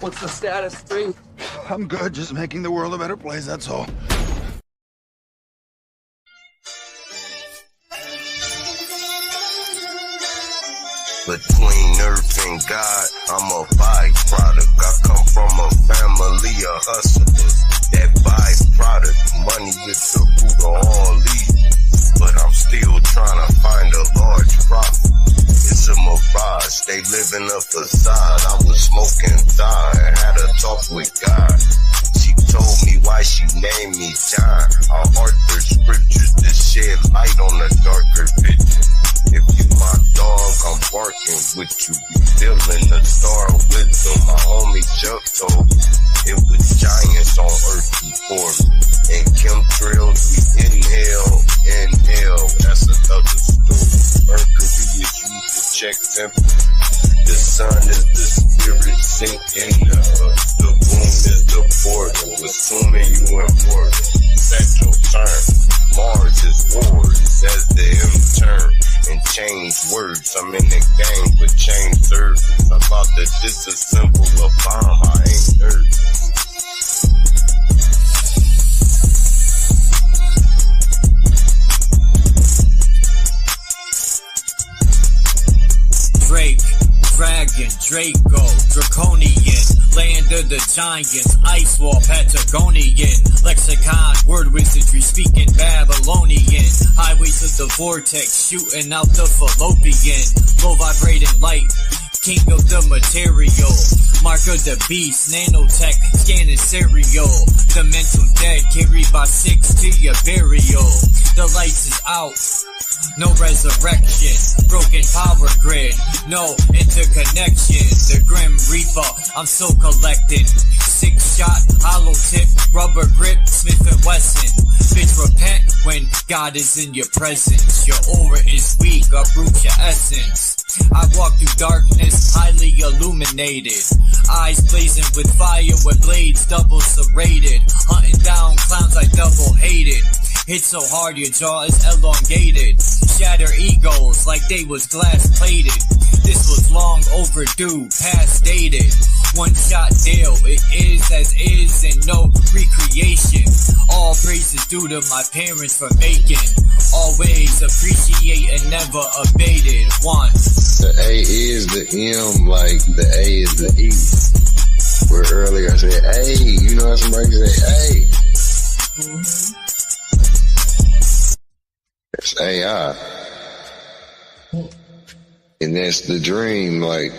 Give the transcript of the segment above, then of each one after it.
What's the status, 3? I'm good, just making the world a better place, that's all. Between earth and God, I'm a byproduct. I come from a family of hustlers. That byproduct, money is the root of all evil. But I'm still trying to find a large profit. It's a mirage, they live in a facade. I was smoking thigh and had a talk with God. She told me why she named me John. I authored scriptures to shed light on a darker picture. If you my dog, I'm barking with you. Be feeling the star wisdom. My homie Chuck told me it was giants on earth before me. And chemtrails, we inhale. That's another story. Mercury is used to check temperature. The sun is the spirit sinking. The moon is the portal. Assuming you important. Set your turn. Mars is wars as the M turn. And change words. I'm in the game, but change service. I'm about to disassemble a bomb. I ain't nervous. Drake, Dragon, Draco, Draconian, land of the giants, ice wall, Patagonian, lexicon, word wizardry, speaking Babylonian, highways of the vortex, shooting out the fallopian, low vibrating light, king of the material, mark of the beast, nanotech, scanning serial, the mental dead, carried by 6 to your burial, the lights is out. No resurrection, broken power grid, no interconnection. The Grim Reaper, I'm so collected. 6-shot, hollow tip, rubber grip, Smith & Wesson. Bitch, repent when God is in your presence. Your aura is weak, uproot your essence. I walk through darkness, highly illuminated. Eyes blazing with fire, with blades double serrated. Hunting down clowns I double hated. Hit so hard your jaw is elongated. Shatter egos like they was glass plated. This was long overdue, past dated. One shot deal, it is as is and no recreation. All praises due to my parents for making. Always appreciate and never abated. One. The A is the M, like the A is the E. Where earlier I said A, you know how somebody say A. That's AI. And that's the dream, like,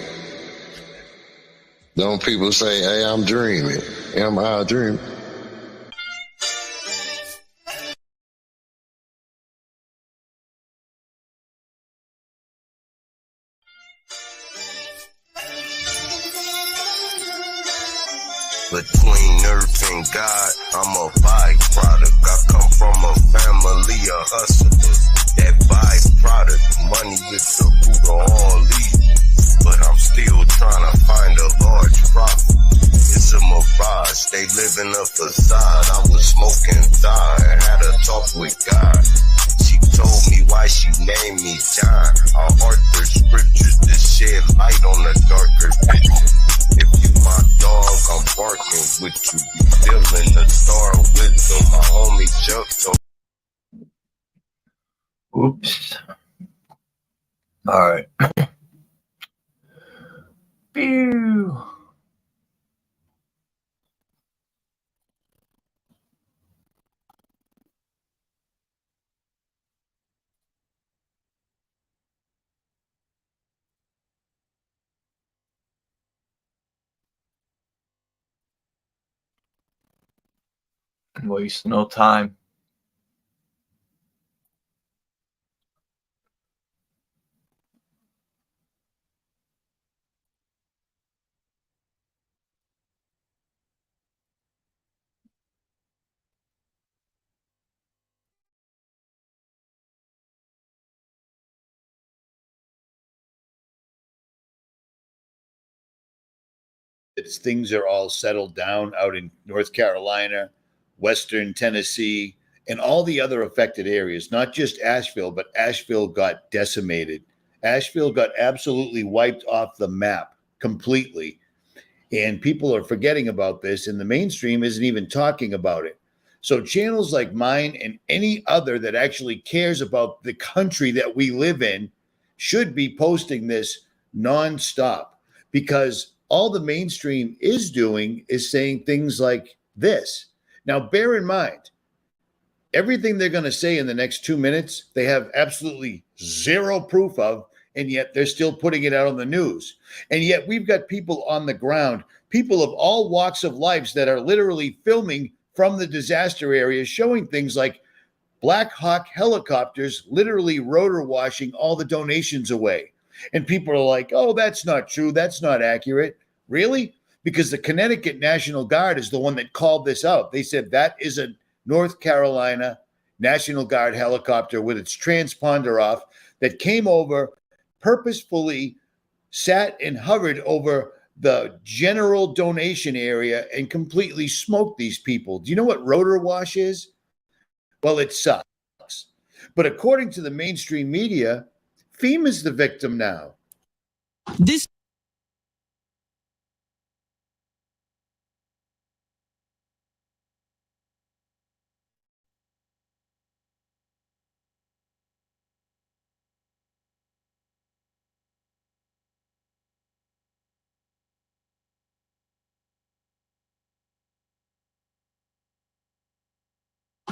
don't people say, hey, I'm dreaming. Am I dreaming? Between earth and God, I'm a byproduct. I come from a family of hustlers. That byproduct, money is the root of all evil. But I'm still trying to find a large profit. It's a mirage, they live in a facade. I was smoking thigh and had a talk with God. She told me why she named me John. I authored scriptures to shed light on a darker picture. If you my dog, I'm barking with you. Be feeling the star wisdom. My homie Chuck told. Oops. All right. Pew. Waste no time. Things are all settled down out in North Carolina, Western Tennessee, and all the other affected areas, not just Asheville, but Asheville got decimated. Asheville got absolutely wiped off the map completely. And people are forgetting about this, and the mainstream isn't even talking about it. So channels like mine and any other that actually cares about the country that we live in should be posting this nonstop, because all the mainstream is doing is saying things like this. Now, bear in mind, everything they're going to say in the next 2 minutes, they have absolutely zero proof of, and yet they're still putting it out on the news. And yet we've got people on the ground, people of all walks of lives that are literally filming from the disaster area, showing things like Black Hawk helicopters literally rotor washing all the donations away. And people are like, oh, that's not true. That's not accurate. Really? Because the Connecticut National Guard is the one that called this out. They said that is a North Carolina National Guard helicopter with its transponder off that came over, purposefully sat and hovered over the general donation area and completely smoked these people. Do you know what rotor wash is? Well, it sucks. But according to the mainstream media, FEMA's the victim now.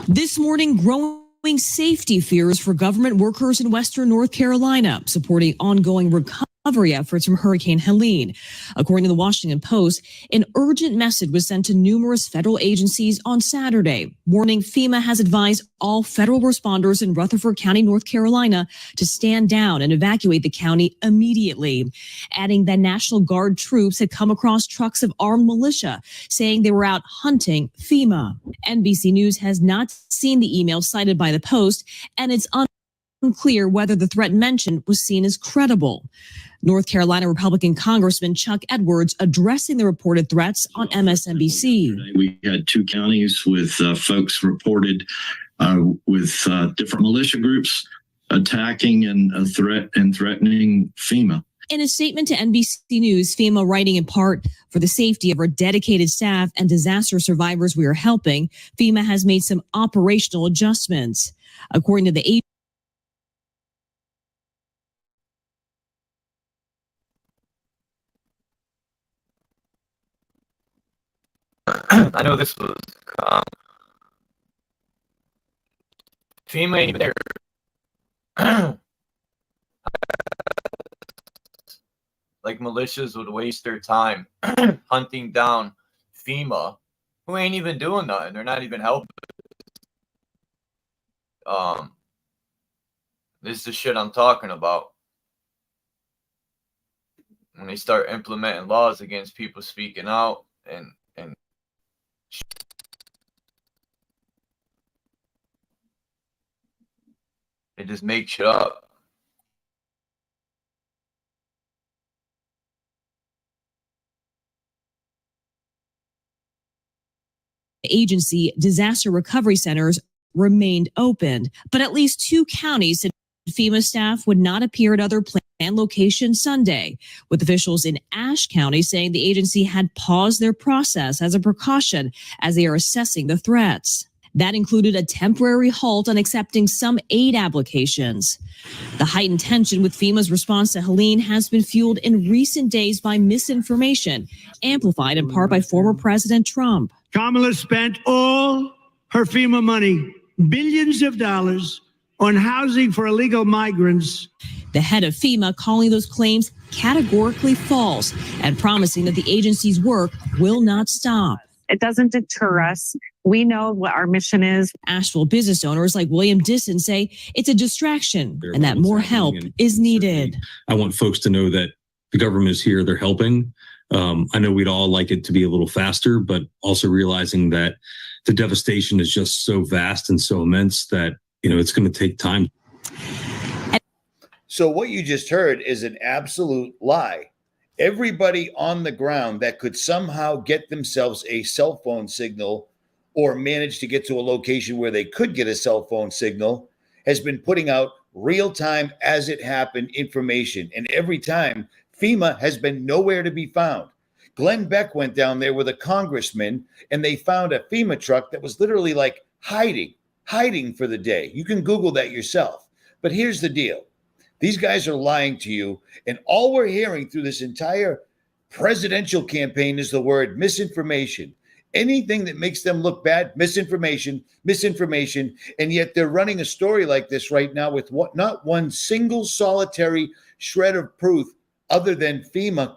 This morning, growing safety fears for government workers in Western North Carolina, supporting ongoing recovery efforts from Hurricane Helene. According to the Washington Post, an urgent message was sent to numerous federal agencies on Saturday, warning FEMA has advised all federal responders in Rutherford County, North Carolina, to stand down and evacuate the county immediately, adding that National Guard troops had come across trucks of armed militia, saying they were out hunting FEMA. NBC News has not seen the email cited by the Post, and it's unclear whether the threat mentioned was seen as credible. North Carolina Republican Congressman Chuck Edwards addressing the reported threats on MSNBC. We had 2 counties with folks reported with different militia groups attacking and threatening FEMA. In a statement to NBC News, FEMA writing in part, for the safety of our dedicated staff and disaster survivors we are helping, FEMA has made some operational adjustments. According to the agency, I know this was FEMA ain't even there. Like militias would waste their time hunting down FEMA, who ain't even doing nothing. They're not even helping. This is the shit I'm talking about. When they start implementing laws against people speaking out and they just make shit up. agency disaster recovery centers remained open, but at least 2 counties said FEMA staff would not appear at other planned locations Sunday, with officials in Ashe County saying the agency had paused their process as a precaution as they are assessing the threats. That included a temporary halt on accepting some aid applications. The heightened tension with FEMA's response to Helene has been fueled in recent days by misinformation, amplified in part by former President Trump. Kamala spent all her FEMA money, billions of dollars, on housing for illegal migrants. The head of FEMA calling those claims categorically false and promising that the agency's work will not stop. It doesn't deter us. We know what our mission is. Asheville business owners like William Disson say it's a distraction and that more help is needed. I want folks to know that the government is here, they're helping. I know we'd all like it to be a little faster, but also realizing that the devastation is just so vast and so immense that, it's going to take time. So what you just heard is an absolute lie. Everybody on the ground that could somehow get themselves a cell phone signal or manage to get to a location where they could get a cell phone signal has been putting out real-time, as it happened information. And every time, FEMA has been nowhere to be found. Glenn Beck went down there with a congressman, and they found a FEMA truck that was literally like hiding for the day. You can Google that yourself. But here's the deal. These guys are lying to you, and all we're hearing through this entire presidential campaign is the word misinformation. Anything that makes them look bad, misinformation, and yet they're running a story like this right now with not one single solitary shred of proof other than FEMA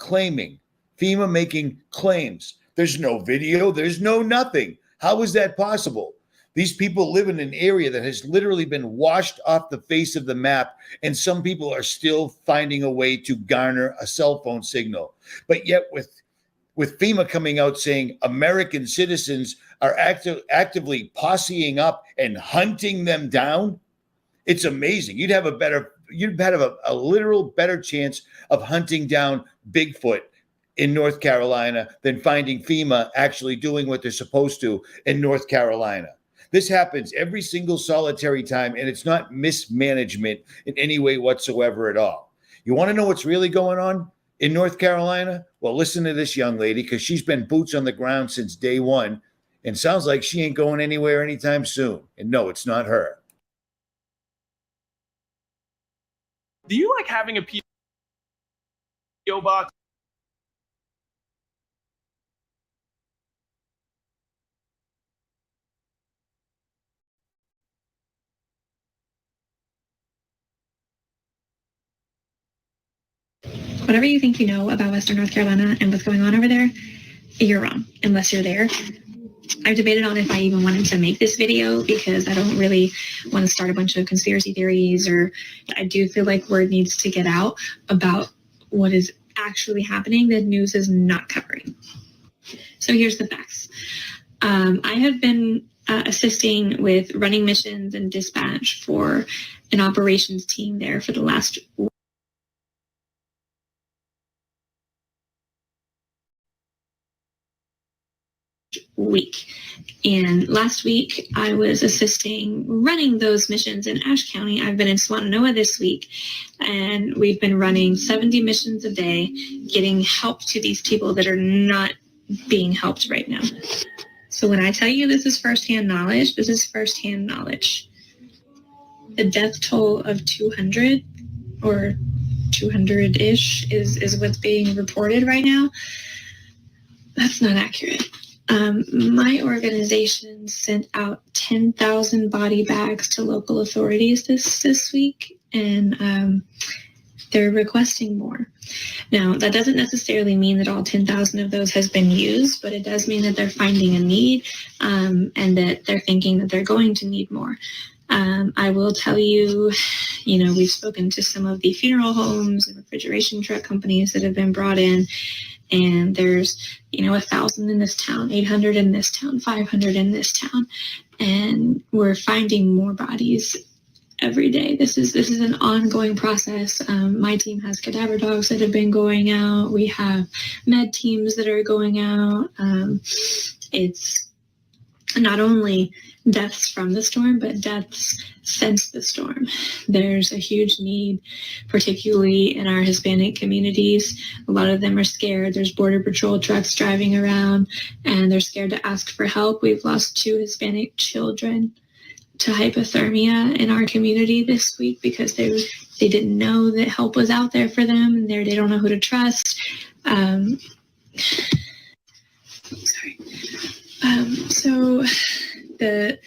making claims. There's no video, there's no nothing. How is that possible? These people live in an area that has literally been washed off the face of the map, and some people are still finding a way to garner a cell phone signal. But yet with FEMA coming out saying American citizens are actively posseing up and hunting them down, it's amazing. You'd have a literal better chance of hunting down Bigfoot in North Carolina than finding FEMA actually doing what they're supposed to in North Carolina. This happens every single solitary time, and it's not mismanagement in any way whatsoever at all. You want to know what's really going on in North Carolina? Well, listen to this young lady, because she's been boots on the ground since day one, and sounds like she ain't going anywhere anytime soon. And no, it's not her. Do you like having a P.O. box? Whatever you think you know about Western North Carolina and what's going on over there, you're wrong, unless you're there. I've debated on if I even wanted to make this video because I don't really want to start a bunch of conspiracy theories, or I do feel like word needs to get out about what is actually happening that news is not covering. So here's the facts. I have been assisting with running missions and dispatch for an operations team there for the last week. And last week, I was assisting running those missions in Ashe County. I've been in Swannanoa this week, and we've been running 70 missions a day, getting help to these people that are not being helped right now. So when I tell you this is firsthand knowledge, this is firsthand knowledge. The death toll of 200 or 200-ish is what's being reported right now. That's not accurate. My organization sent out 10,000 body bags to local authorities this week, and they're requesting more. Now, that doesn't necessarily mean that all 10,000 of those has been used, but it does mean that they're finding a need, and that they're thinking that they're going to need more. I will tell you, we've spoken to some of the funeral homes and refrigeration truck companies that have been brought in, and there's, 1,000 in this town, 800 in this town, 500 in this town, and we're finding more bodies every day. This is an ongoing process. My team has cadaver dogs that have been going out. We have med teams that are going out. It's not only deaths from the storm, but deaths since the storm. There's a huge need, particularly in our Hispanic communities. A lot of them are scared. There's Border Patrol trucks driving around, and they're scared to ask for help. We've lost 2 Hispanic children to hypothermia in our community this week because they didn't know that help was out there for them, and they don't know who to trust. So the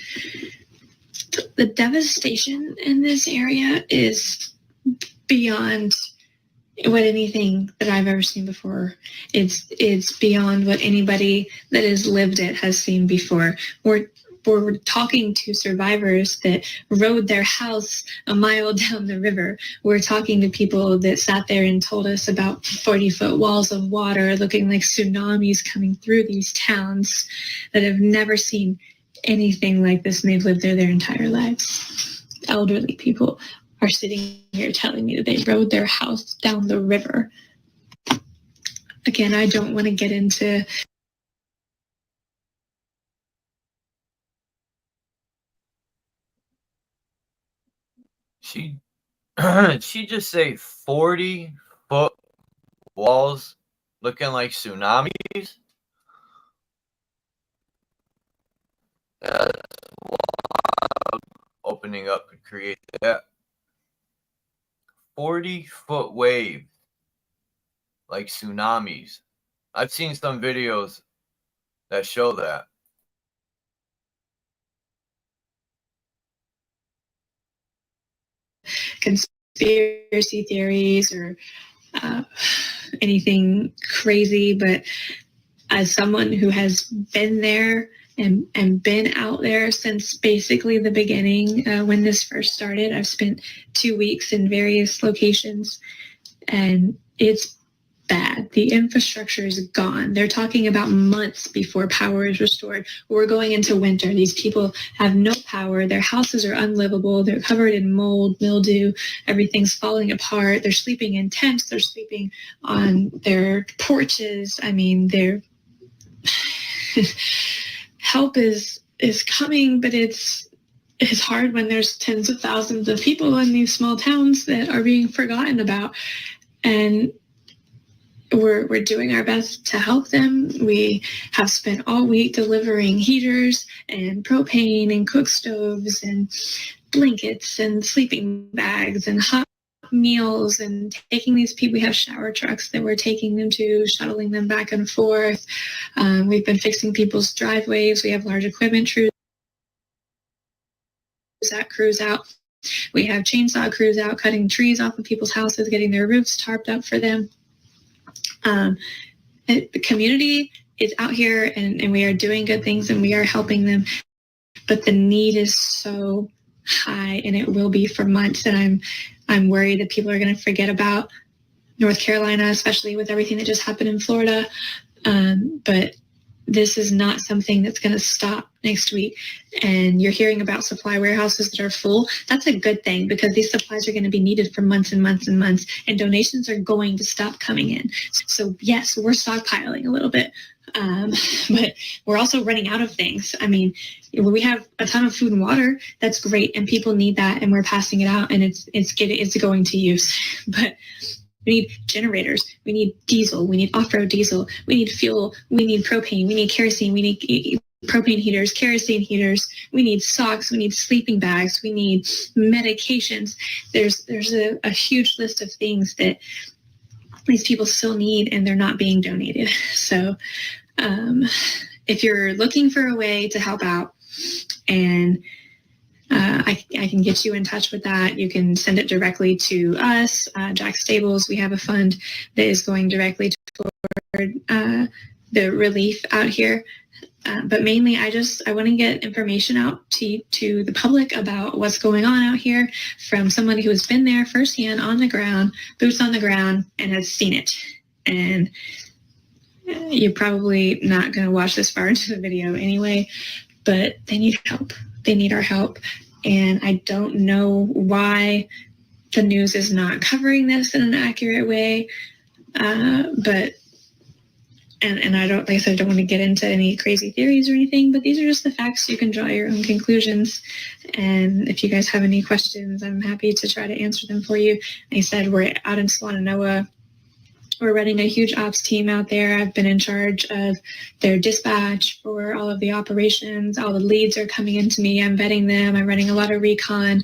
devastation in this area is beyond what anything that I've ever seen before. It's beyond what anybody that has lived it has seen before. We're talking to survivors that rode their house a mile down the river. We're talking to people that sat there and told us about 40-foot walls of water looking like tsunamis coming through these towns that have never seen anything like this, and they've lived there their entire lives. Elderly people are sitting here telling me that they rode their house down the river. Again, I don't want to get into She just say 40-foot walls looking like tsunamis. That's wild. Opening up could create that 40-foot wave like tsunamis. I've seen some videos that show that. Conspiracy theories or anything crazy, but as someone who has been there and been out there since basically the beginning, when this first started, I've spent 2 weeks in various locations, and it's bad. The infrastructure is gone. They're talking about months before power is restored. We're going into winter. These people have no power. Their houses are unlivable. They're covered in mold, mildew. Everything's falling apart. They're sleeping in tents. They're sleeping on their porches. I mean, they're help is coming, but it's hard when there's tens of thousands of people in these small towns that are being forgotten about. And we're doing our best to help them. We have spent all week delivering heaters and propane and cook stoves and blankets and sleeping bags and hot meals and taking these people. We have shower trucks that we're taking them to, shuttling them back and forth. We've been fixing people's driveways. We have large equipment crews out. We have chainsaw crews out, cutting trees off of people's houses, getting their roofs tarped up for them. The community is out here, and we are doing good things, and we are helping them. But the need is so high, and it will be for months. And I'm worried that people are going to forget about North Carolina, especially with everything that just happened in Florida. But this is not something that's going to stop next week. And you're hearing about supply warehouses that are full. That's a good thing, because these supplies are going to be needed for months and months and months, and donations are going to stop coming in. So yes, we're stockpiling a little bit, but we're also running out of things. I mean, we have a ton of food and water. That's great, and people need that, and we're passing it out, and it's going to use. But we need generators. We need diesel. We need off-road diesel. We need fuel. We need propane. We need kerosene. We need propane heaters, kerosene heaters. We need socks. We need sleeping bags. We need medications. There's a huge list of things that these people still need, and they're not being donated. So if you're looking for a way to help out, and I can get you in touch with that. You can send it directly to us, Jack Stables. We have a fund that is going directly toward the relief out here. But mainly, I want to get information out to the public about what's going on out here from somebody who has been there firsthand, on the ground, boots on the ground, and has seen it. And you're probably not going to watch this far into the video anyway, but they need help. They need our help. And I don't know why the news is not covering this in an accurate way. But I don't, like I said, I don't want to get into any crazy theories or anything, but these are just the facts. You can draw your own conclusions. And if you guys have any questions, I'm happy to try to answer them for you. Like I said, we're out in Swannanoa. We're running a huge ops team out there. I've been in charge of their dispatch for all of the operations. All the leads are coming into me. I'm vetting them. I'm running a lot of recon.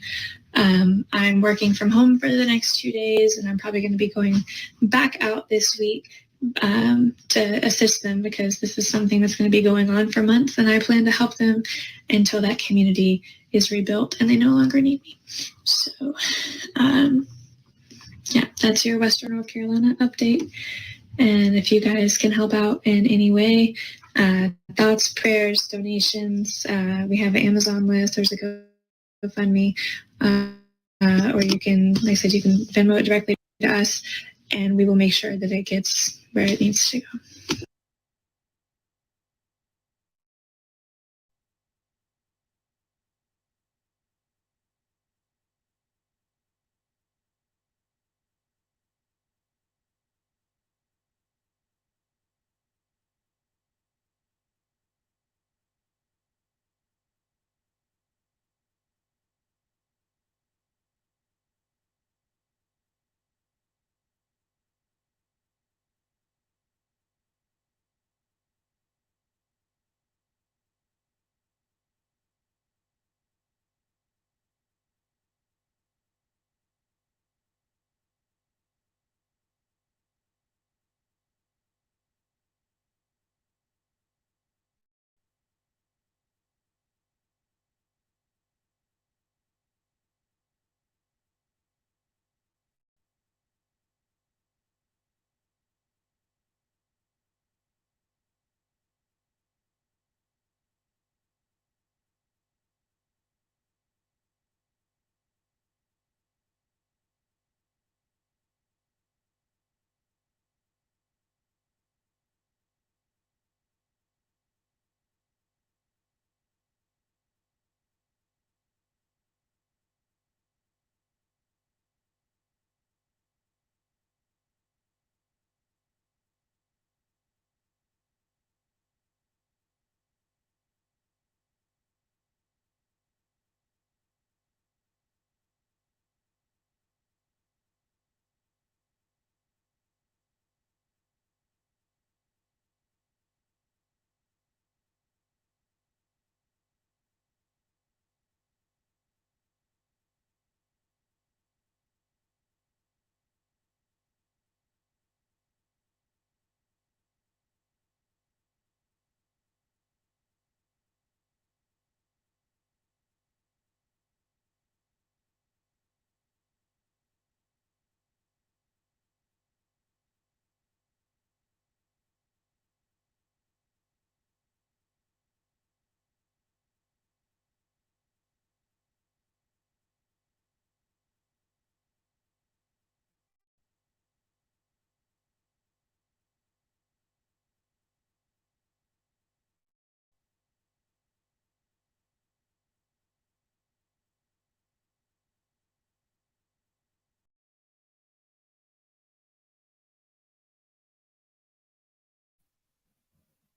I'm working from home for the next 2 days, and I'm probably going to be going back out this week to assist them, because this is something that's going to be going on for months, and I plan to help them until that community is rebuilt and they no longer need me. So, yeah, that's your Western North Carolina update. And if you guys can help out in any way, thoughts, prayers, donations, we have an Amazon list. There's a GoFundMe, or you can, like I said, you can Venmo it directly to us, and we will make sure that it gets where it needs to go.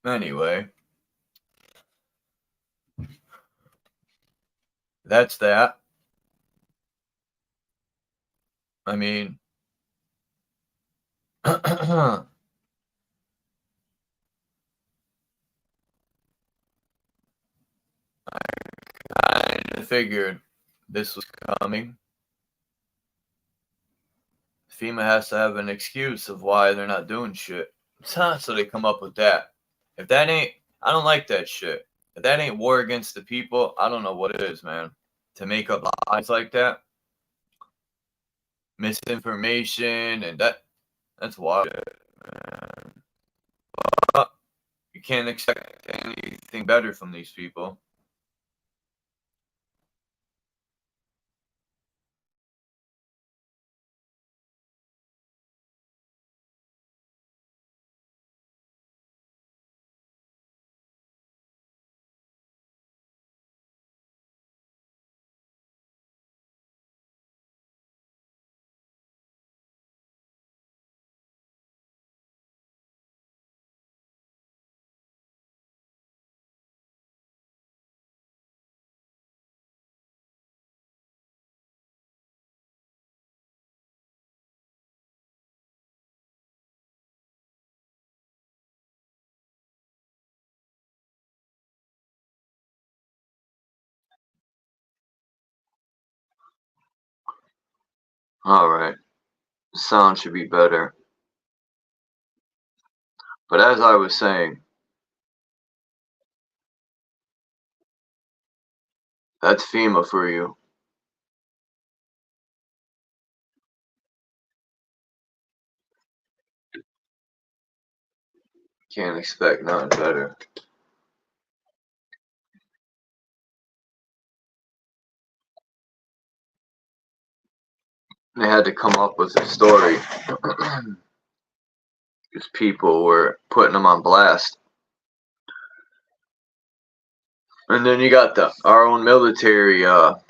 Anyway, that's that. I mean, I kind of figured this was coming. FEMA has to have an excuse of why they're not doing shit. So they come up with that. If that ain't, I don't like that shit. If that ain't war against the people, I don't know what it is, man. To make up lies like that, misinformation, and that's wild, man. But you can't expect anything better from these people. Alright, the sound should be better. But as I was saying, that's FEMA for you. Can't expect nothing better. They had to come up with a story because people were putting them on blast. And then you got our own military, what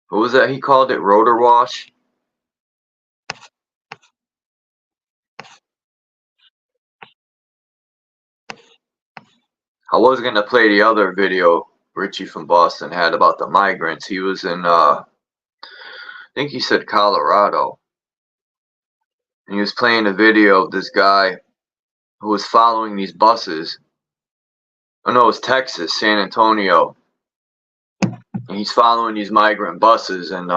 was that he called it? Rotor wash? I was going to play the other video Richie from Boston had about the migrants. He was in, I think he said Colorado. And he was playing a video of this guy who was following these buses. Oh no, it was Texas, San Antonio. And he's following these migrant buses, and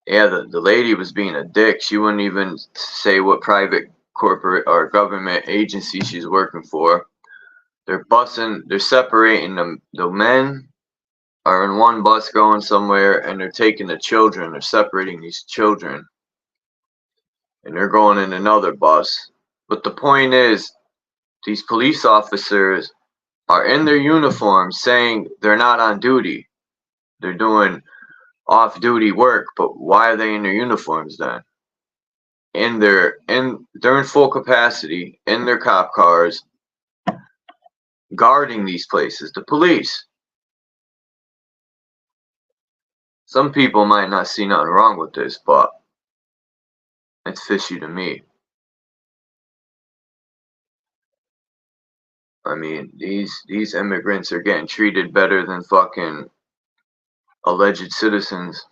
yeah, the lady was being a dick. She wouldn't even say what private corporate or government agency she's working for. They're separating them. The men are in one bus going somewhere, and they're taking the children. They're separating these children, and they're going in another bus. But the point is, these police officers are in their uniforms saying they're not on duty. They're doing off-duty work, but why are they in their uniforms then? They're in full capacity in their cop cars, guarding these places. The police. Some people might not see nothing wrong with this, but it's fishy to me. I mean, these immigrants are getting treated better than fucking alleged citizens.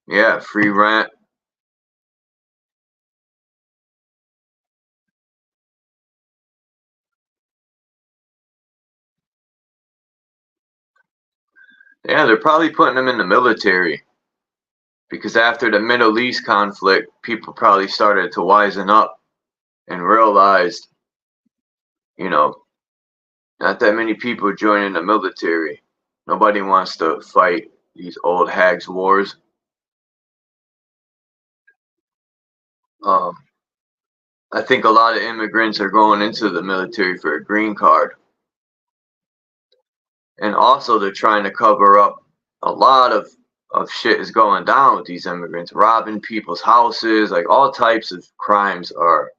Yeah, free rent. Yeah, they're probably putting them in the military. Because after the Middle East conflict, people probably started to wisen up and realized, you know, not that many people joining the military. Nobody wants to fight these old hags' wars. I think a lot of immigrants are going into the military for a green card. And also they're trying to cover up a lot of shit is going down with these immigrants, robbing people's houses, like all types of crimes are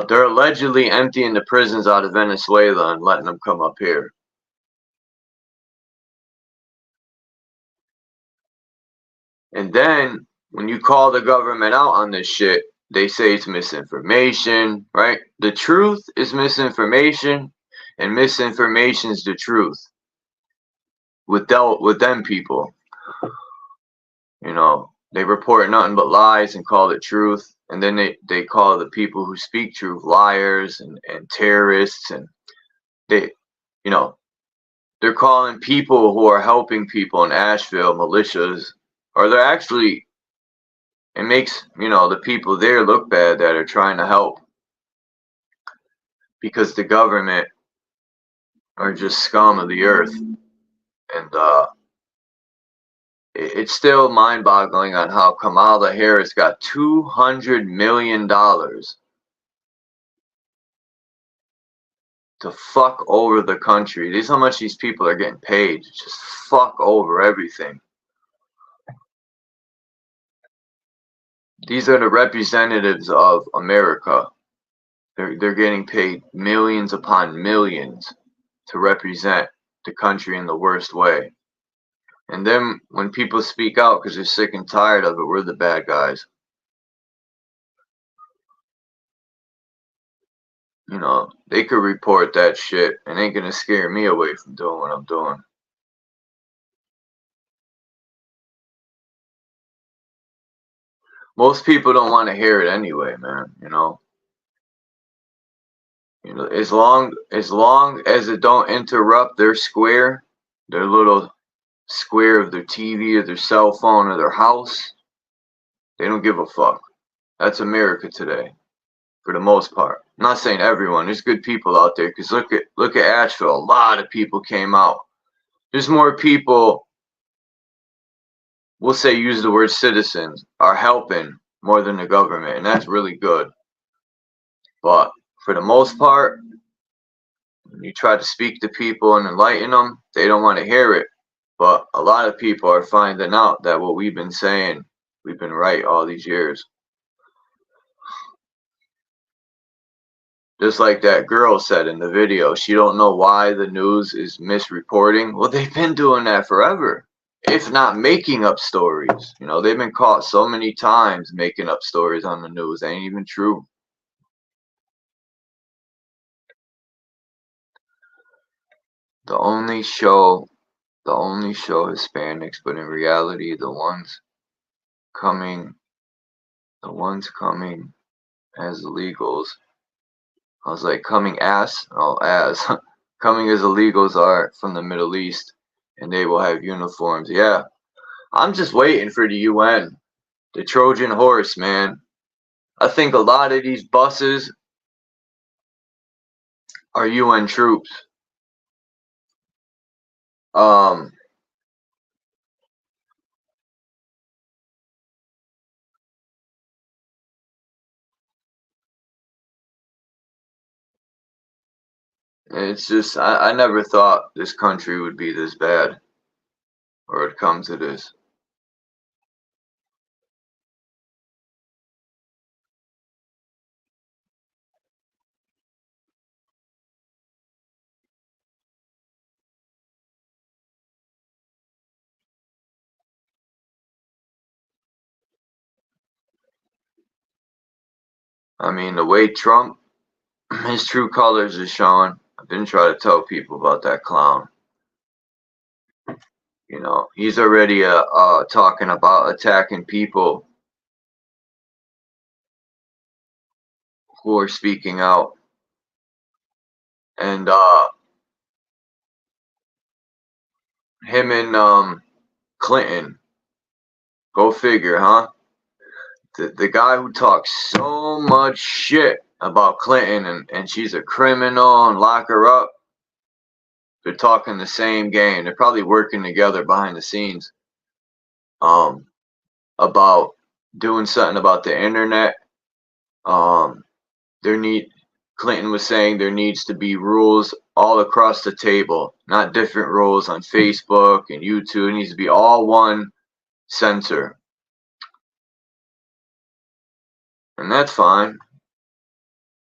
they're allegedly emptying the prisons out of Venezuela and letting them come up here. And then when you call the government out on this shit, they say it's misinformation, right? The truth is misinformation, and misinformation is the truth. With them people, you know, they report nothing but lies and call it truth, and then they call the people who speak truth liars and terrorists, and they, you know, they're calling people who are helping people in Asheville militias, or they're actually, it makes, you know, the people there look bad that are trying to help, because the government are just scum of the earth. And it's still mind-boggling on how Kamala Harris got $200 million to fuck over the country. This is how much these people are getting paid. Just fuck over everything. These are the representatives of America. They're getting paid millions upon millions to represent the country in the worst way. And then when people speak out because they're sick and tired of it, we're the bad guys. You know, they could report that shit and ain't gonna scare me away from doing what I'm doing. Most people don't want to hear it anyway, man, you know. You know, as long as it don't interrupt their square, their little square of their TV or their cell phone or their house, they don't give a fuck. That's America today, for the most part. I'm not saying everyone. There's good people out there, because look at Asheville. A lot of people came out. There's more people, we'll say, use the word citizens, are helping more than the government, and that's really good. But for the most part, when you try to speak to people and enlighten them, they don't want to hear it. But a lot of people are finding out that what we've been saying, we've been right all these years. Just like that girl said in the video, she don't know why the news is misreporting. Well, they've been doing that forever, if not making up stories. You know, they've been caught so many times making up stories on the news. They ain't even true. The only show Hispanics, but in reality, the ones coming as illegals. I was like, coming as illegals are from the Middle East, and they will have uniforms. Yeah, I'm just waiting for the UN, the Trojan horse, man. I think a lot of these buses are UN troops. It's just, I never thought this country would be this bad, or it'd come to this. I mean, the way Trump, his true colors is showing. I've been trying to tell people about that clown. You know, he's already talking about attacking people who are speaking out. And him and Clinton, go figure, huh? The guy who talks so much shit about Clinton and she's a criminal and lock her up, they're talking the same game. They're probably working together behind the scenes about doing something about the internet. Clinton was saying there needs to be rules all across the table, not different rules on Facebook and YouTube. It needs to be all one censor. And that's fine.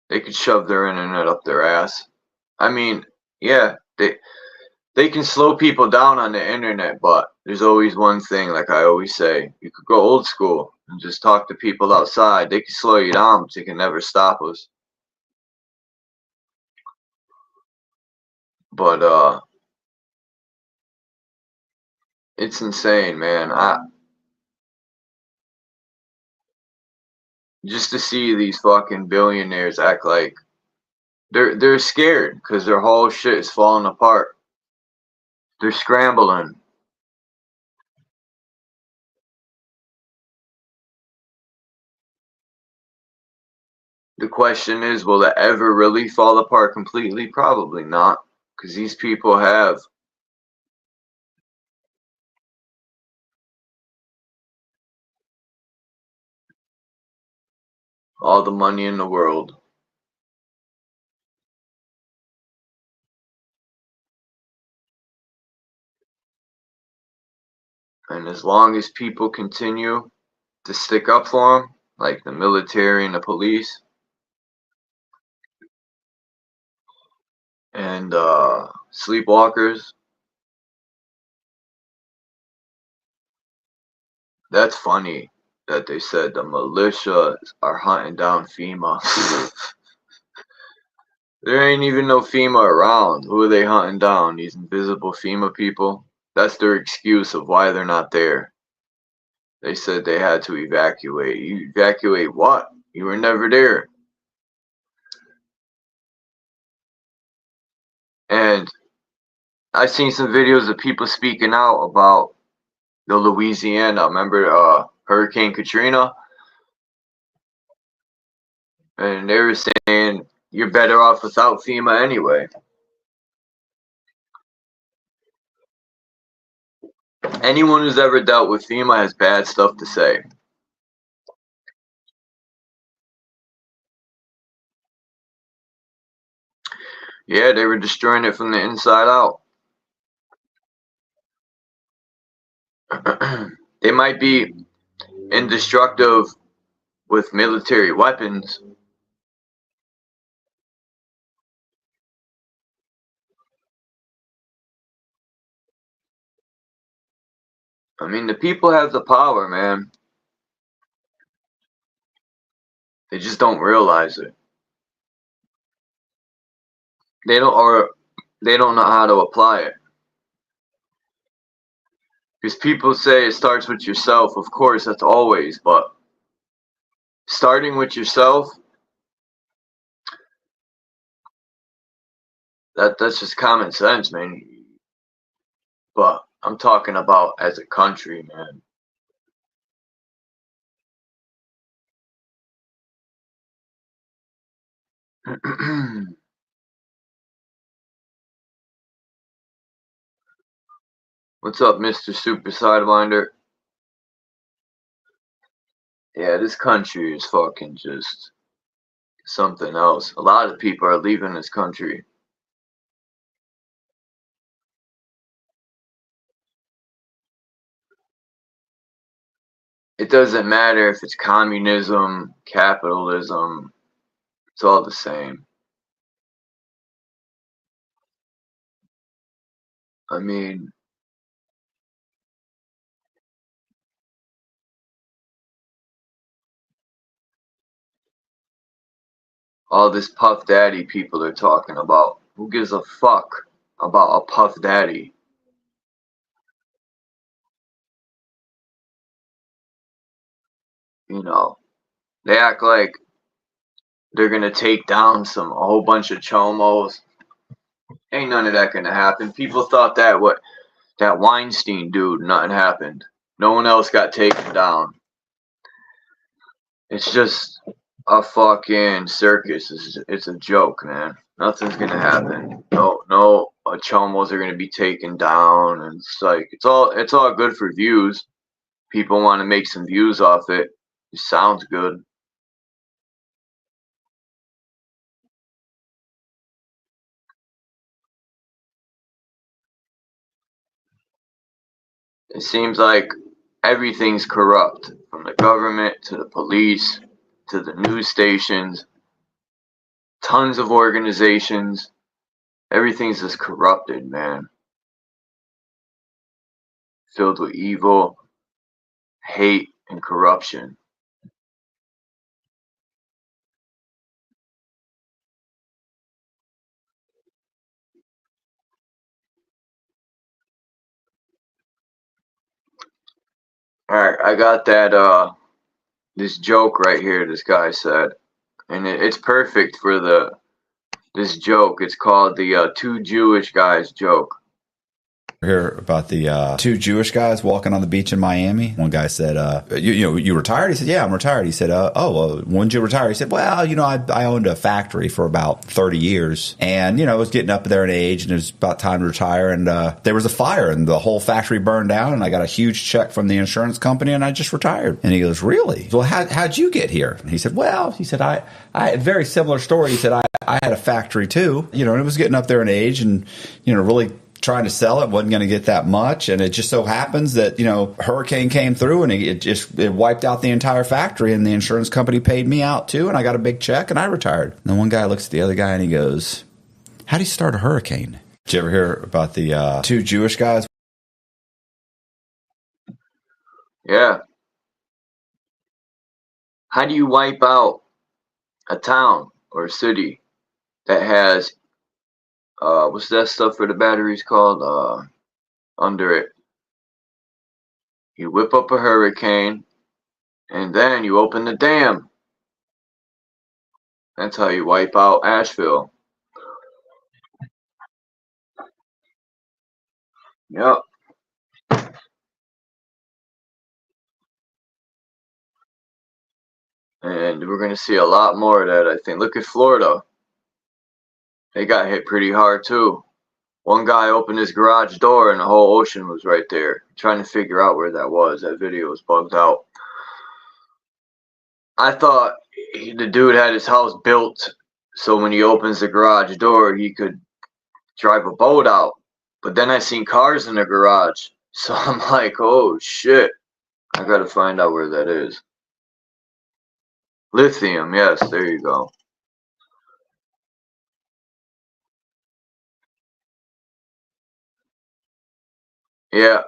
They could shove their internet up their ass. I mean, yeah, they can slow people down on the internet, but there's always one thing, like I always say, you could go old school. and just talk to people outside. They can slow you down, but they can never stop us. But it's insane, man. Just to see these fucking billionaires act like they're scared because their whole shit is falling apart. They're scrambling. The question is, will it ever really fall apart completely? Probably not, because these people have all the money in the world. And as long as people continue to stick up for them, like the military and the police, and sleepwalkers, that's funny that they said the militia are hunting down FEMA. There ain't even no FEMA around. Who are they hunting down? These invisible FEMA people? That's their excuse of why they're not there. They said they had to evacuate. You evacuate what? You were never there. And I've seen some videos of people speaking out about the Louisiana. Remember Hurricane Katrina? And they were saying you're better off without FEMA anyway. Anyone who's ever dealt with FEMA has bad stuff to say. Yeah, they were destroying it from the inside out. They might be indestructible with military weapons. I mean, the people have the power, man. They just don't realize it. They don't know how to apply it. Because people say it starts with yourself. Of course, that's always, but starting with yourself, that's just common sense, man. But I'm talking about as a country, man. What's up, Mr. Super Sidewinder? Yeah, this country is fucking just something else. A lot of people are leaving this country. It doesn't matter if it's communism, capitalism, it's all the same. I mean, all this Puff Daddy people are talking about. Who gives a fuck about a Puff Daddy? You know, they act like they're gonna take down a whole bunch of chomos. Ain't none of that gonna happen. People thought that Weinstein dude, nothing happened. No one else got taken down. It's just a fucking circus. It's a joke, man. Nothing's gonna happen. No chomos are gonna be taken down, and it's like it's all good for views. People want to make some views off it. It sounds good. It seems like everything's corrupt, from the government to the police to the news stations, tons of organizations. Everything's just corrupted, man. Filled with evil, hate, and corruption. All right, I got that this joke right here this guy said, and it's perfect for this joke. It's called the two Jewish guys joke. Hear about the two Jewish guys walking on the beach in Miami. One guy said, you retired? He said, yeah, I'm retired. He said, when did you retire? He said, well, I owned a factory for about 30 years and, I was getting up there in age and it was about time to retire. And there was a fire and the whole factory burned down and I got a huge check from the insurance company and I just retired. And he goes, really? Well, how'd you get here? And he said, I had a very similar story. He said, I had a factory too, and it was getting up there in age and, really trying to sell it, wasn't going to get that much, and it just so happens that hurricane came through and it wiped out the entire factory, and the insurance company paid me out too, and I got a big check and I retired. And then one guy looks at the other guy and he goes, how do you start a hurricane? Did you ever hear about the two Jewish guys? Yeah. How do you wipe out a town or a city that has what's that stuff for the batteries called? Under it. You whip up a hurricane and then you open the dam. That's how you wipe out Asheville. Yep. And we're going to see a lot more of that, I think. Look at Florida. They got hit pretty hard too. One guy opened his garage door and the whole ocean was right there. Trying to figure out where that was. That video was bugged out. I thought the dude had his house built so when he opens the garage door he could drive a boat out. But then I seen cars in the garage. So I'm like, oh shit. I gotta find out where that is. Lithium, yes, there you go. Yeah,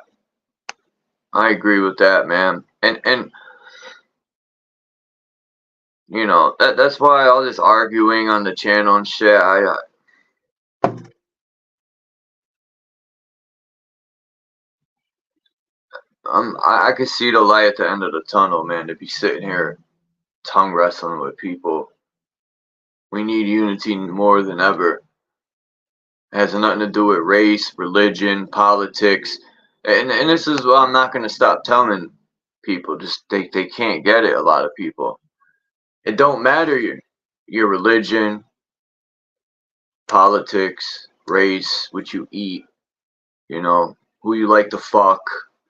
I agree with that, man. And that's why all this arguing on the channel and shit. I could see the light at the end of the tunnel, man. To be sitting here tongue wrestling with people. We need unity more than ever. It has nothing to do with race, religion, politics. And this is what I'm not going to stop telling people. Just they can't get it, a lot of people. It don't matter your religion, politics, race, what you eat, who you like to fuck.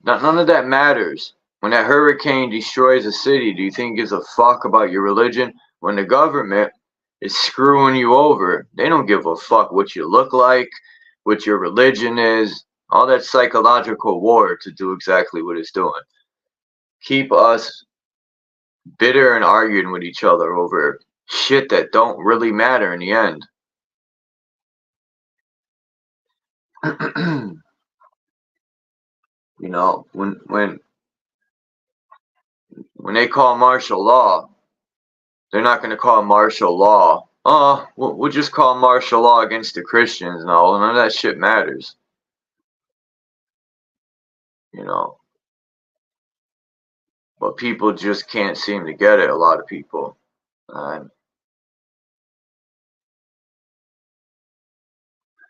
None of that matters. When that hurricane destroys a city, do you think it gives a fuck about your religion? When the government is screwing you over, they don't give a fuck what you look like, what your religion is. All that psychological war to do exactly what it's doing. Keep us bitter and arguing with each other over shit that don't really matter in the end. When they call martial law, they're not going to call martial law. Oh, we'll just call martial law against the Christians. No, none of that shit matters. But people just can't seem to get it, a lot of people.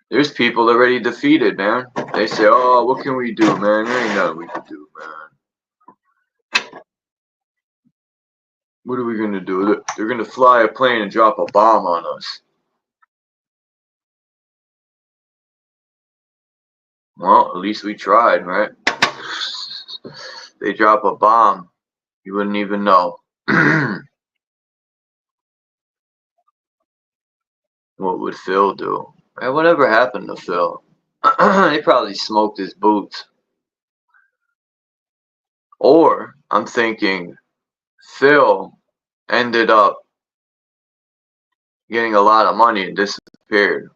There's people already defeated, man. They say, oh, what can we do, man? There ain't nothing we can do, man. What are we going to do? They're going to fly a plane and drop a bomb on us. Well, at least we tried, right? They drop a bomb, you wouldn't even know. What would Phil do? Hey, whatever happened to Phil? He probably smoked his boots. Or, I'm thinking, Phil ended up getting a lot of money and disappeared.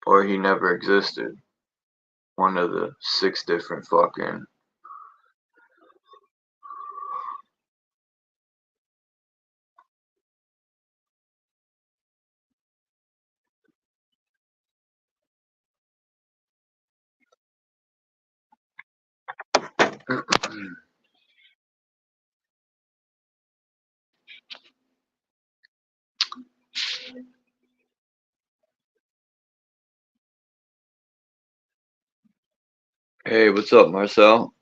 Or he never existed. one of the 6 different fucking. Hey, what's up, Marcel?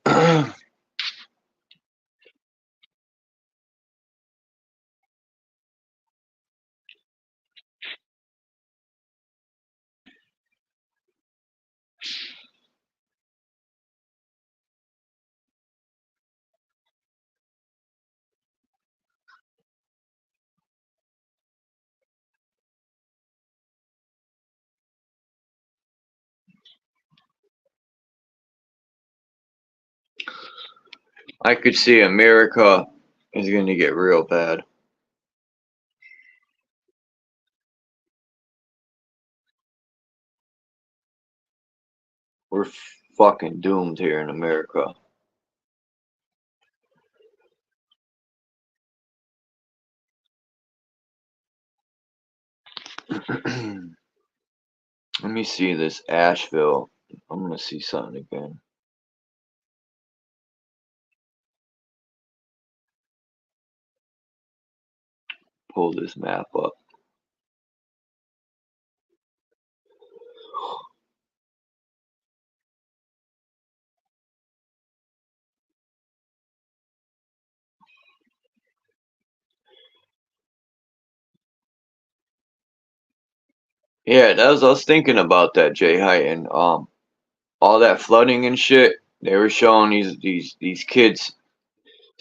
I could see America is going to get real bad. We're fucking doomed here in America. Let me see this Asheville. I'm going to see something again. Pull this map up. Yeah, I was thinking about that, Jay Height, and all that flooding and shit. They were showing these kids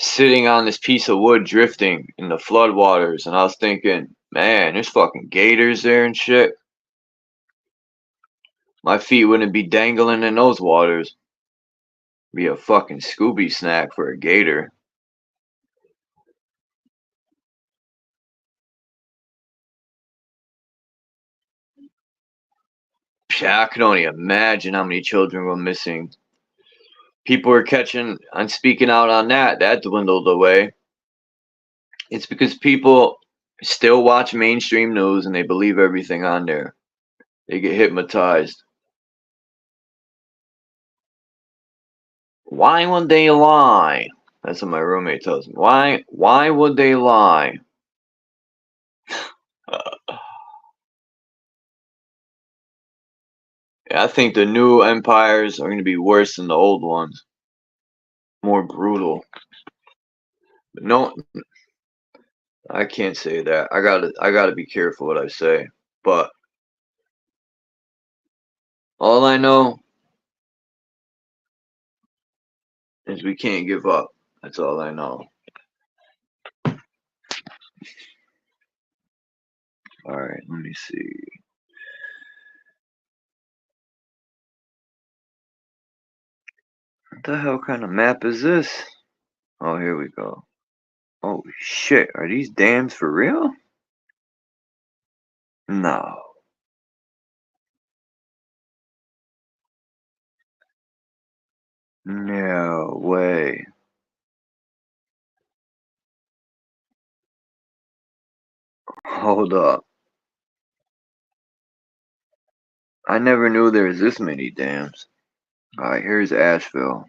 sitting on this piece of wood drifting in the floodwaters, and I was thinking, man, there's fucking gators there and shit. My feet wouldn't be dangling in those waters. Be a fucking Scooby snack for a gator. Yeah, I can only imagine how many children were missing. People were catching and speaking out on that. That dwindled away. It's because people still watch mainstream news and they believe everything on there. They get hypnotized. Why would they lie? That's what my roommate tells me. Why would they lie? Yeah, I think the new empires are going to be worse than the old ones. More brutal. But no, I can't say that. I gotta be careful what I say. But all I know is we can't give up. That's all I know. Alright, let me see. What the hell kind of map is this? Oh, here we go. Oh shit, are these dams for real? No. No way. Hold up. I never knew there was this many dams. Alright, here's Asheville.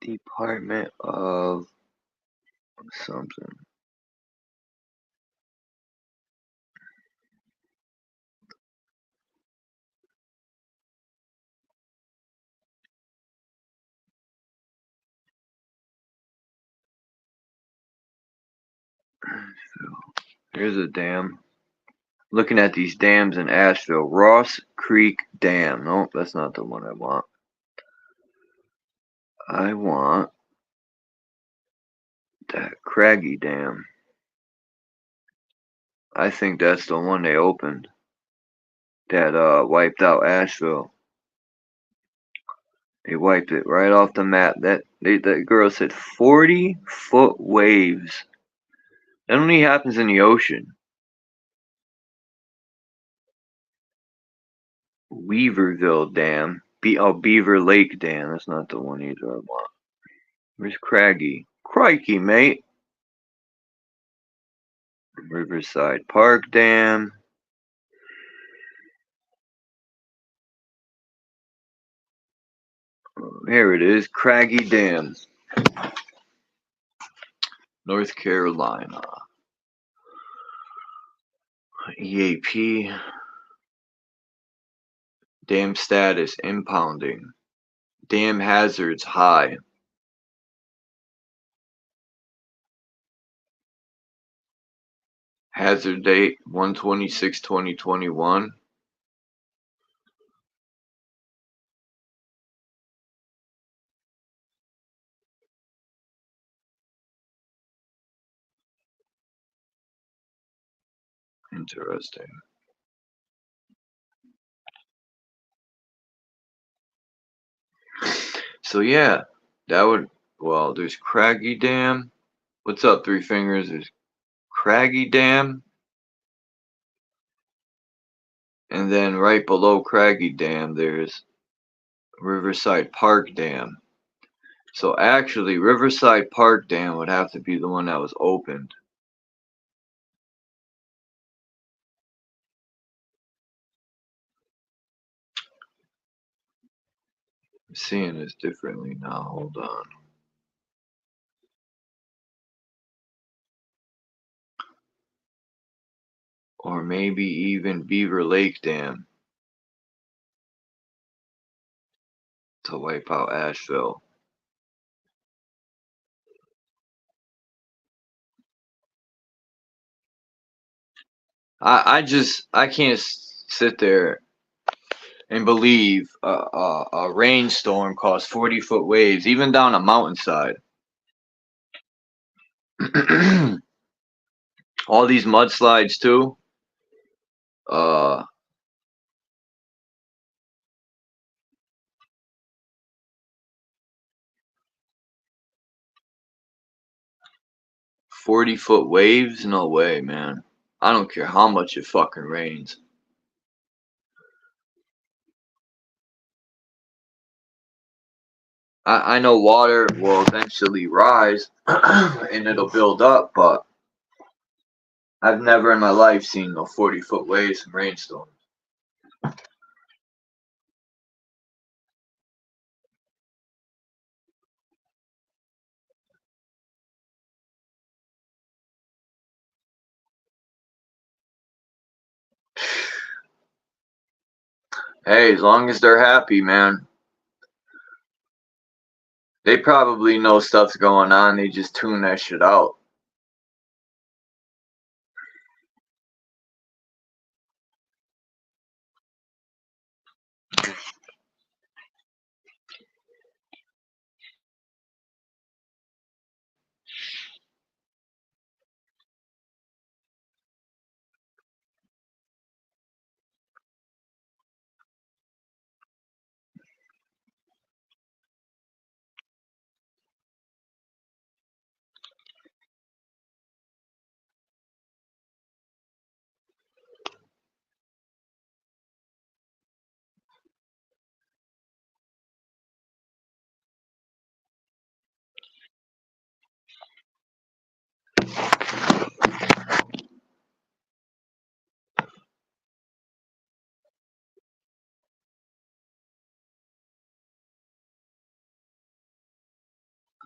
Department of something. Here's a dam. Looking at these dams in Asheville. Ross Creek Dam. Nope, that's not the one I want. I want that Craggy Dam. I think that's the one they opened that wiped out Asheville. They wiped it right off the map. That girl said 40-foot waves. That only happens in the ocean. Weaverville Dam. Beaver Lake Dam. That's not the one either I want. Where's Craggy? Crikey, mate. Riverside Park Dam. Here it is. Craggy Dam. North Carolina. EAP. Dam status impounding. Dam hazards high. Hazard date 1/26/2021. Interesting. So yeah, that would, well, there's Craggy Dam. What's up, Three Fingers? There's Craggy Dam. And then right below Craggy Dam, there's Riverside Park Dam. So actually, Riverside Park Dam would have to be the one that was opened. I'm seeing this differently now. Hold on. Or maybe even Beaver Lake Dam to wipe out Asheville. I can't sit there and believe a rainstorm caused 40-foot waves, even down a mountainside. All these mudslides too. 40-foot waves? No way, man. I don't care how much it fucking rains. I know water will eventually rise and it'll build up, but I've never in my life seen no 40-foot waves from rainstorms. Hey, as long as they're happy, man. They probably know stuff's going on. They just tune that shit out.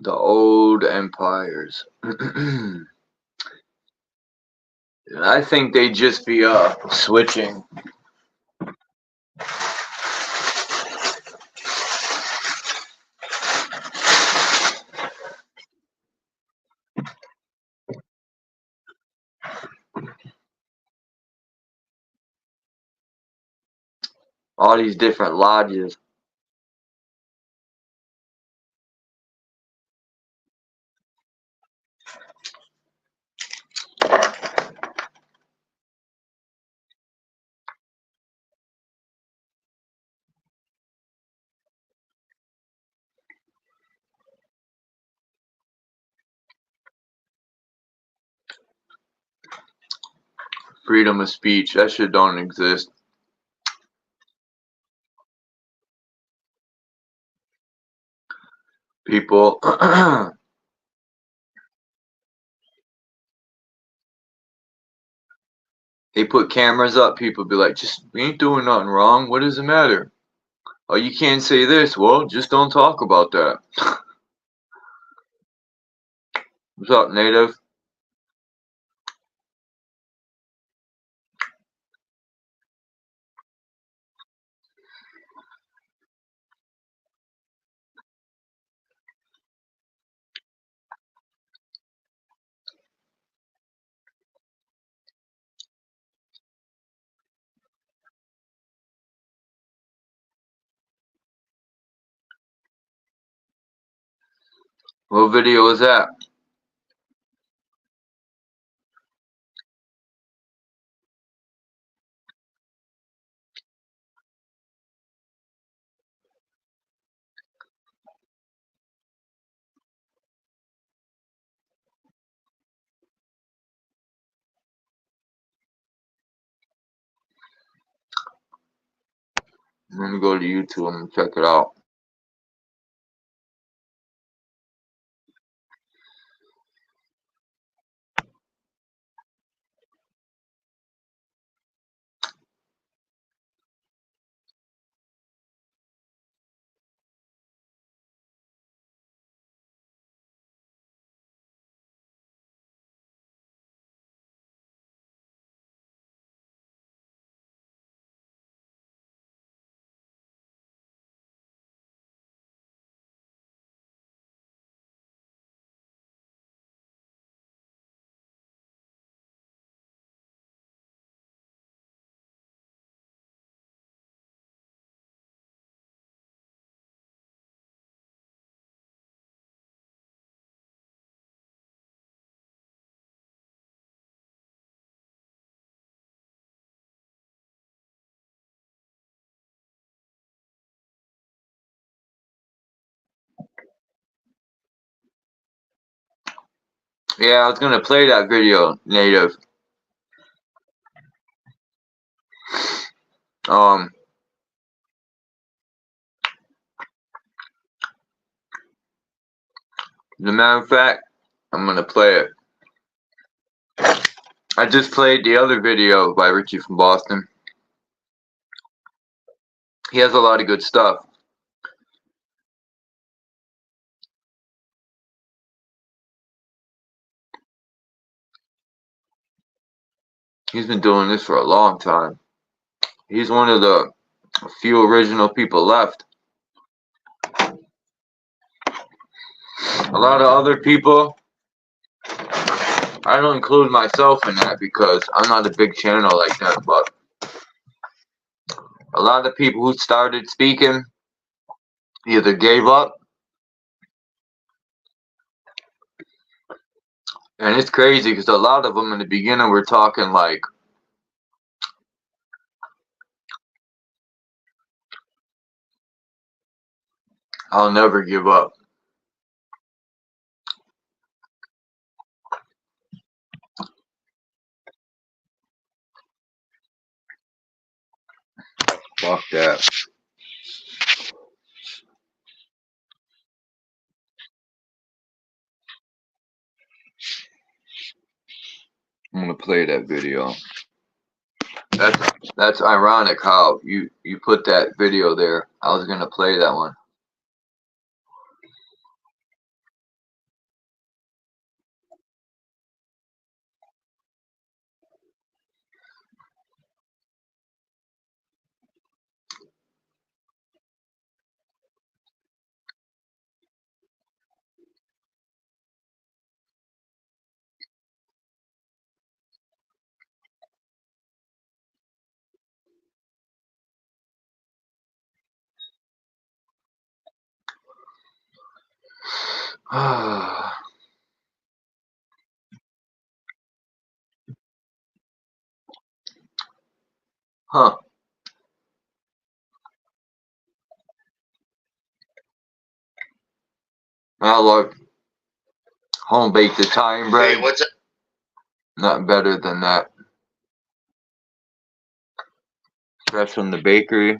The old empires. I think they just be switching. All these different lodges. freedom of speech. That shit don't exist. People they put cameras up, people be like, just we ain't doing nothing wrong. What does it matter? Oh, you can't say this. Well, just don't talk about that. What's up, Native? What video is that? Let me go to YouTube and check it out. Yeah, I was gonna play that video, Native. As a matter of fact, I'm gonna play it. I just played the other video by Richie from Boston. He has a lot of good stuff. He's been doing this for a long time. He's one of the few original people left. A lot of other people, I don't include myself in that because I'm not a big channel like that, but a lot of people who started speaking either gave up, and it's crazy because a lot of them in the beginning were talking like, I'll never give up. Fuck that. I'm gonna play that video. That's ironic how you put that video there. I was gonna play that one. Huh. I love home baked Italian bread. Hey, what's up? Nothing better than that. Fresh from the bakery.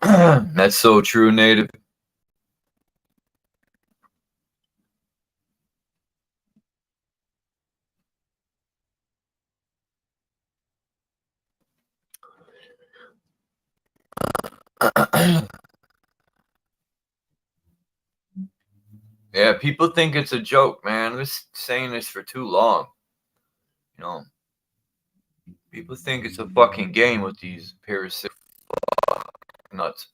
That's so true, Native. Yeah, people think it's a joke, man. I've been saying this for too long. You know, people think it's a fucking game with these parasitic nuts.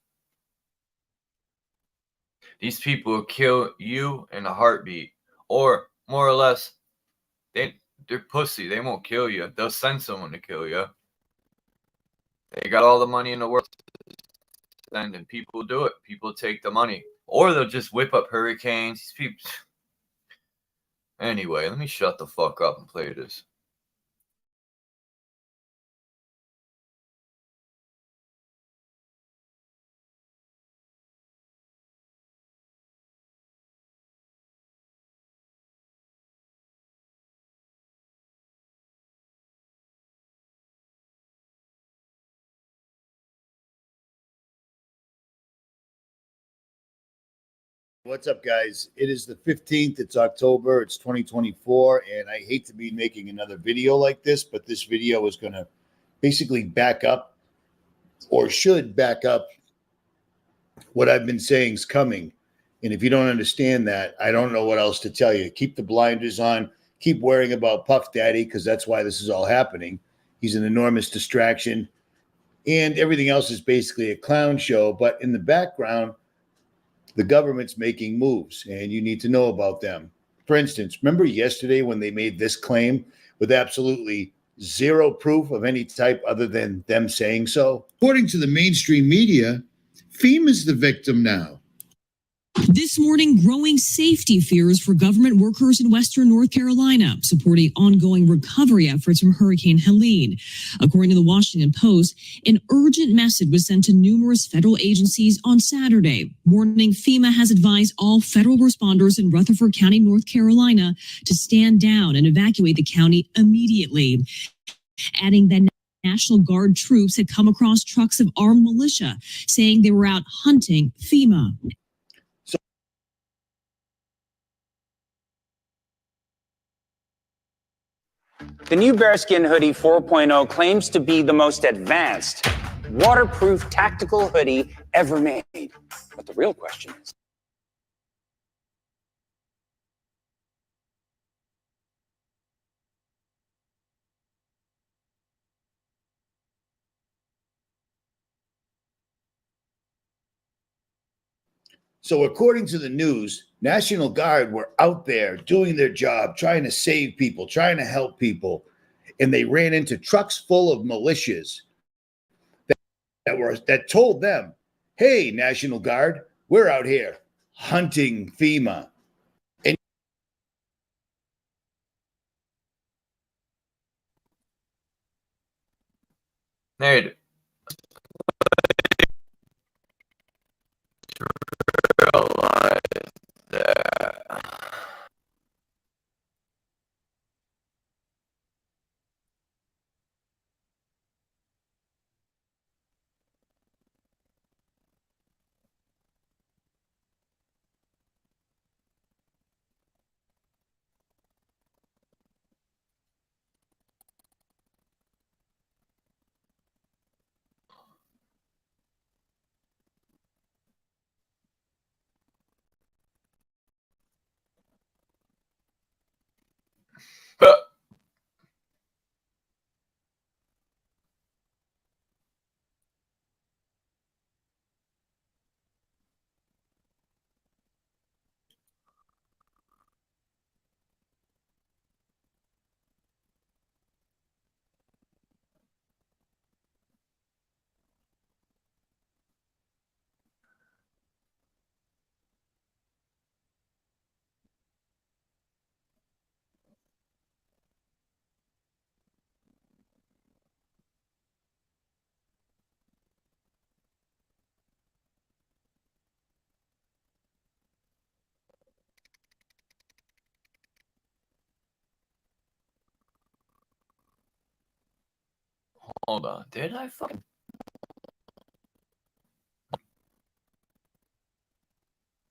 These people will kill you in a heartbeat, or more or less, they're pussy. They won't kill you. They'll send someone to kill you. They got all the money in the world to send, and people do it. People take the money, or they'll just whip up hurricanes. These people. Anyway, let me shut the fuck up and play this. What's up, guys? It is the 15th. It's October. It's 2024. And I hate to be making another video like this, but this video is going to basically back up, or should back up, what I've been saying is coming. And if you don't understand that, I don't know what else to tell you. Keep the blinders on. Keep worrying about Puff Daddy, because that's why this is all happening. He's an enormous distraction. And everything else is basically a clown show. But in the background, the government's making moves, and you need to know about them. For instance, remember yesterday when they made this claim with absolutely zero proof of any type other than them saying so? According to the mainstream media, FEMA's the victim now. This morning, growing safety fears for government workers in Western North Carolina, supporting ongoing recovery efforts from Hurricane Helene. According to the Washington Post, an urgent message was sent to numerous federal agencies on Saturday, warning FEMA has advised all federal responders in Rutherford County, North Carolina, to stand down and evacuate the county immediately, adding that National Guard troops had come across trucks of armed militia, saying they were out hunting FEMA. The new Bearskin Hoodie 4.0 claims to be the most advanced, waterproof tactical hoodie ever made. But the real question is, So according to the news, National Guard were out there doing their job, trying to save people, trying to help people. And they ran into trucks full of militias that told them, hey, National Guard, we're out here hunting FEMA. And Native. Hold on. Did I fucking...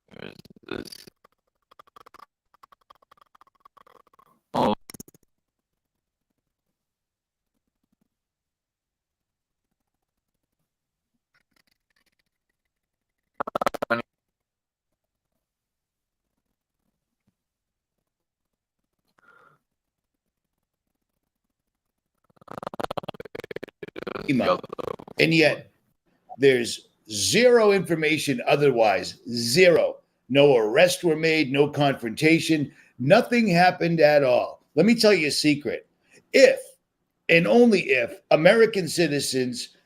Where is this? Oh. And yet there's zero information otherwise. Zero. No arrests were made, no confrontation, nothing happened at all. Let me tell you a secret. If and only if American citizens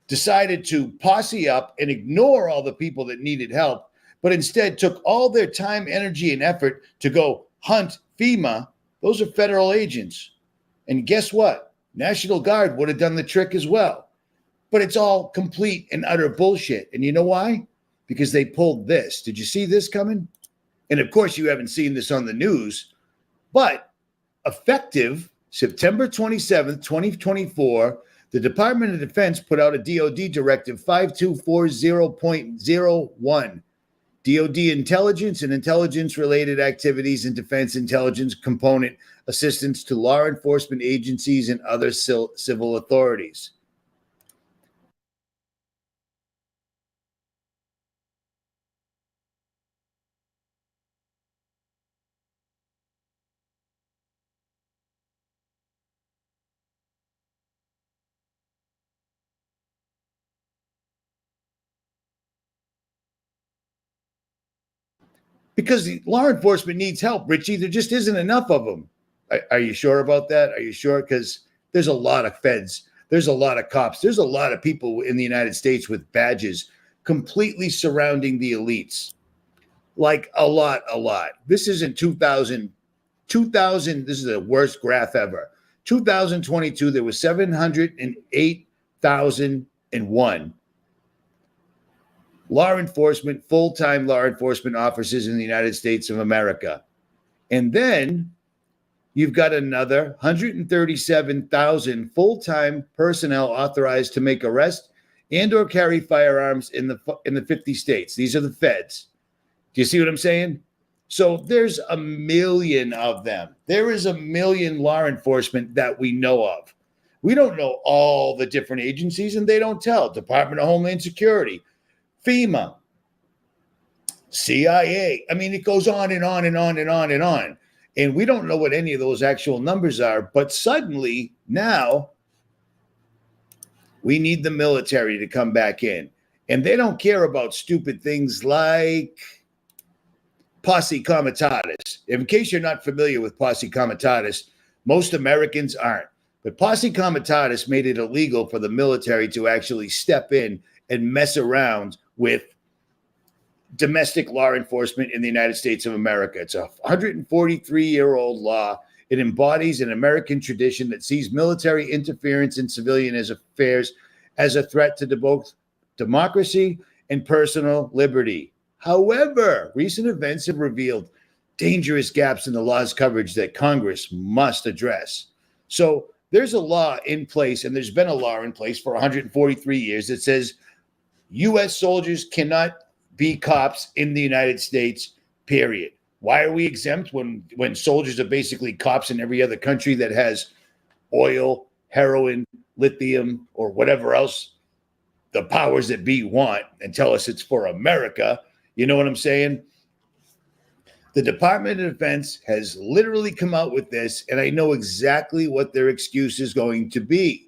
decided to posse up and ignore all the people that needed help, but instead took all their time, energy, and effort to go hunt FEMA, those are federal agents. And guess what? National Guard would have done the trick as well. But it's all complete and utter bullshit. And you know why? Because they pulled this. Did you see this coming? And of course, you haven't seen this on the news, but effective September 27th, 2024, the Department of Defense put out a DoD Directive 5240.01, DoD intelligence and intelligence-related activities and defense intelligence component assistance to law enforcement agencies and other civil authorities. Because the law enforcement needs help, Richie. There just isn't enough of them. Are you sure about that? Are you sure? Because there's a lot of feds. There's a lot of cops. There's a lot of people in the United States with badges completely surrounding the elites. Like a lot. This isn't 2000. This is the worst graph ever. 2022, there was 708,001 full-time law enforcement officers in the United States of America. And then you've got another 137,000 full-time personnel authorized to make arrests and or carry firearms in the 50 states. These are the feds. Do you see what I'm saying? So there's a million of them. There is a million law enforcement that we know of. We don't know all the different agencies, and they don't tell. Department of Homeland Security, FEMA, CIA. I mean, it goes on and on and on and on and on. And we don't know what any of those actual numbers are. But suddenly now we need the military to come back in. And they don't care about stupid things like posse comitatus. In case you're not familiar with posse comitatus, most Americans aren't. But posse comitatus made it illegal for the military to actually step in and mess around with domestic law enforcement in the United States of America. It's a 143-year-old law. It embodies an American tradition that sees military interference in civilian affairs as a threat to both democracy and personal liberty. However, recent events have revealed dangerous gaps in the law's coverage that Congress must address. So there's a law in place, and there's been a law in place for 143 years that says U.S. soldiers cannot be cops in the United States, period. Why are we exempt when soldiers are basically cops in every other country that has oil, heroin, lithium, or whatever else the powers that be want and tell us it's for America? You know what I'm saying? The Department of Defense has literally come out with this, and I know exactly what their excuse is going to be.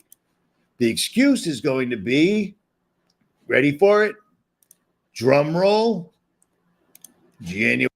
The excuse is going to be, ready for it? Drum roll, January.